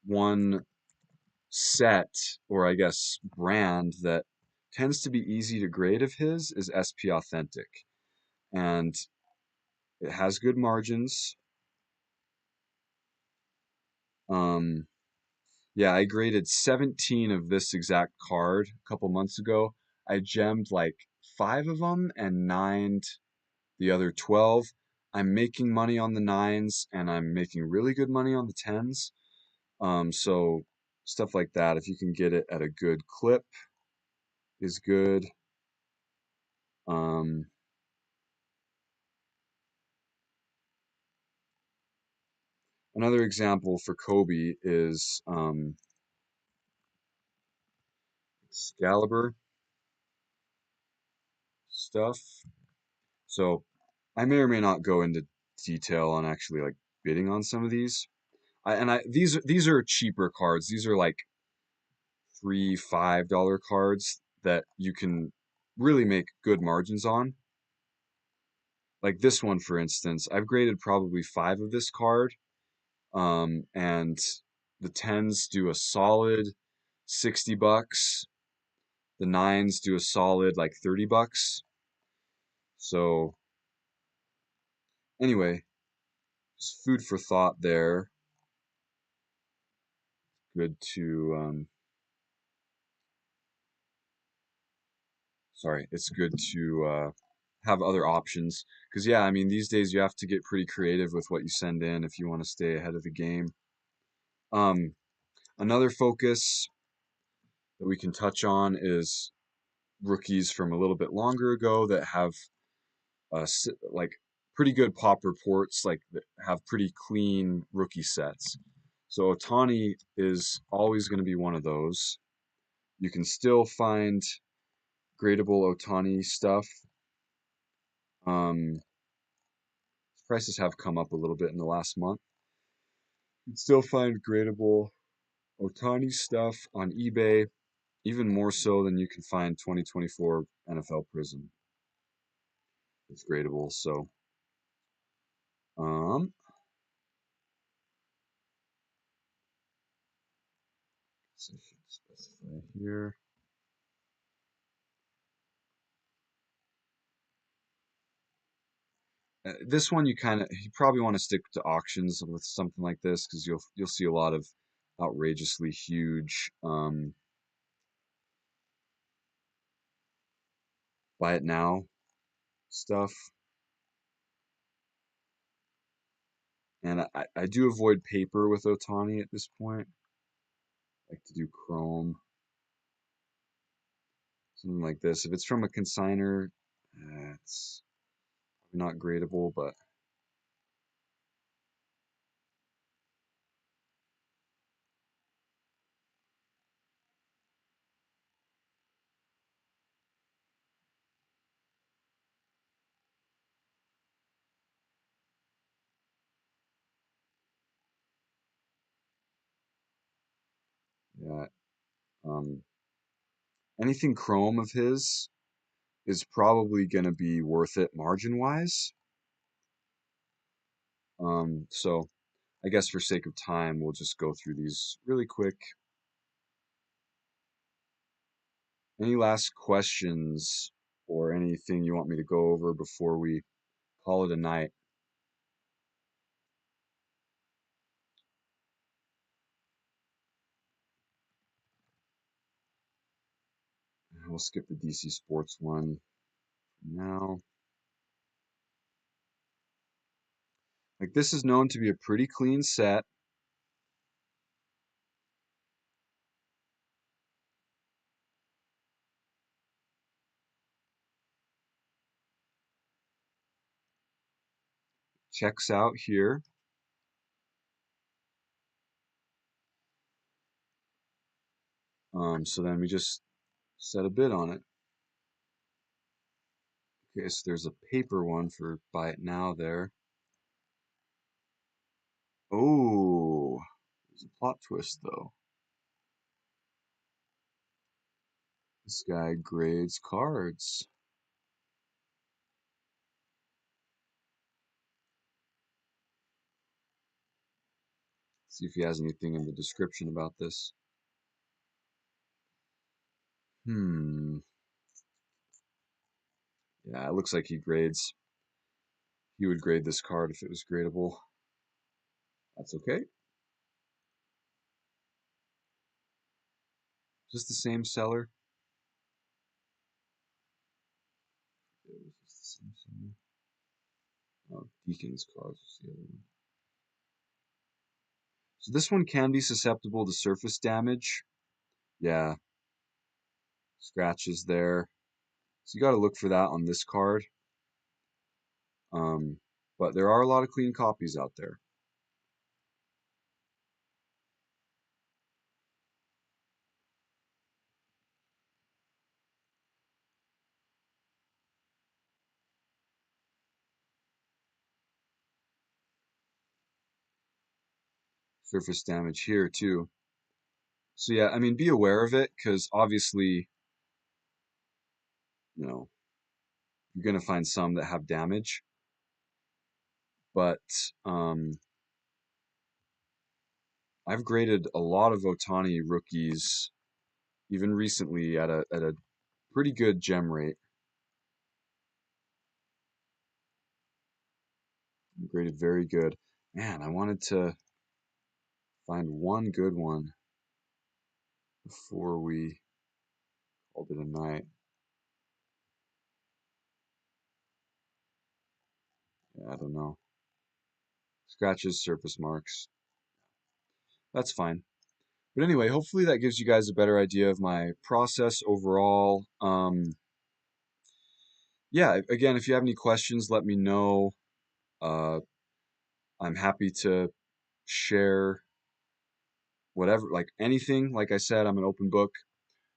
Speaker 1: one set, or I guess brand, that tends to be easy to grade of his is SP Authentic. And it has good margins. Um, yeah, I graded 17 of this exact card a couple months ago. I gemmed like 5 of them and nined the other 12. I'm making money on the nines and I'm making really good money on the tens. So stuff like that, if you can get it at a good clip, is good. Um, Another example for Kobe is Excalibur stuff. So I may or may not go into detail on actually like bidding on some of these. These are cheaper cards. These are like $3, $5 cards that you can really make good margins on. Like this one, for instance, I've graded probably 5 of this card, and the tens do a solid $60. The nines do a solid like $30. So anyway, just food for thought there. Good to sorry, it's good to have other options because yeah, I mean these days you have to get pretty creative with what you send in if you want to stay ahead of the game. Um, Another focus that we can touch on is rookies from a little bit longer ago that have like pretty good pop reports, like that have pretty clean rookie sets. So Otani is always going to be one of those. You can still find gradable Otani stuff. Um, Prices have come up a little bit in the last month. You can still find gradable Otani stuff on eBay, even more so than you can find 2024 NFL Prism. It's gradable. So, um, so I should specify here. This one you probably want to stick to auctions with something like this because you'll see a lot of outrageously huge buy it now stuff. And I do avoid paper with Otani at this point. I like to do chrome, something like this. If it's from a consigner, it's not gradable, but yeah. Um, Anything chrome of his is probably going to be worth it margin wise. So I guess for sake of time, we'll just go through these really quick. Any last questions or anything you want me to go over before we call it a night? We'll skip the DC Sports one now. Like this is known to be a pretty clean set. Checks out here. So then we just set a bid on it. Okay, so there's a paper one for buy it now there. Oh, there's a plot twist though. This guy grades cards. See if he has anything in the description about this. Hmm. Yeah, it looks like he grades. He would grade this card if it was gradable. That's okay. Just the same seller. It was just the same seller. Oh, Deacon's cards was the other one. So this one can be susceptible to surface damage. Yeah, scratches there. So you got to look for that on this card. Um, but there are a lot of clean copies out there. Surface damage here too. So yeah, I mean, be aware of it because obviously, you know, you're gonna find some that have damage. But um, I've graded a lot of Otani rookies, even recently at a pretty good gem rate. Graded very good. Man, I wanted to find one good one before we called it a night. Yeah, I don't know. Scratches, surface marks. That's fine. But anyway, hopefully that gives you guys a better idea of my process overall. Yeah, again, if you have any questions, let me know. Uh, I'm happy to share whatever, like anything. Like I said, I'm an open book.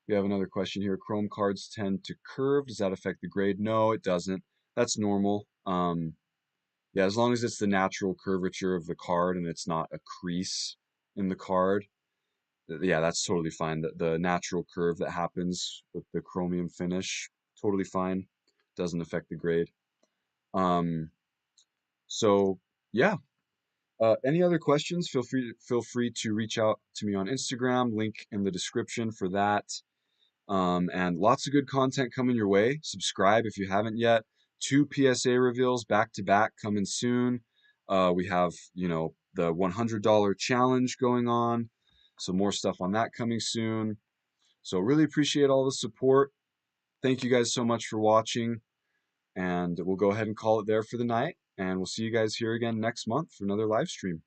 Speaker 1: We have another question here. Chrome cards tend to curve. Does that affect the grade? No, it doesn't. That's normal. Yeah, as long as it's the natural curvature of the card and it's not a crease in the card, yeah, that's totally fine. The natural curve that happens with the chromium finish, totally fine. Doesn't affect the grade. Um, so yeah. Any other questions? Feel free to reach out to me on Instagram. Link in the description for that. And lots of good content coming your way. Subscribe if you haven't yet. 2 PSA reveals back to back coming soon. We have, the $100 challenge going on. So more stuff on that coming soon. So really appreciate all the support. Thank you guys so much for watching. And we'll go ahead and call it there for the night. And we'll see you guys here again next month for another live stream.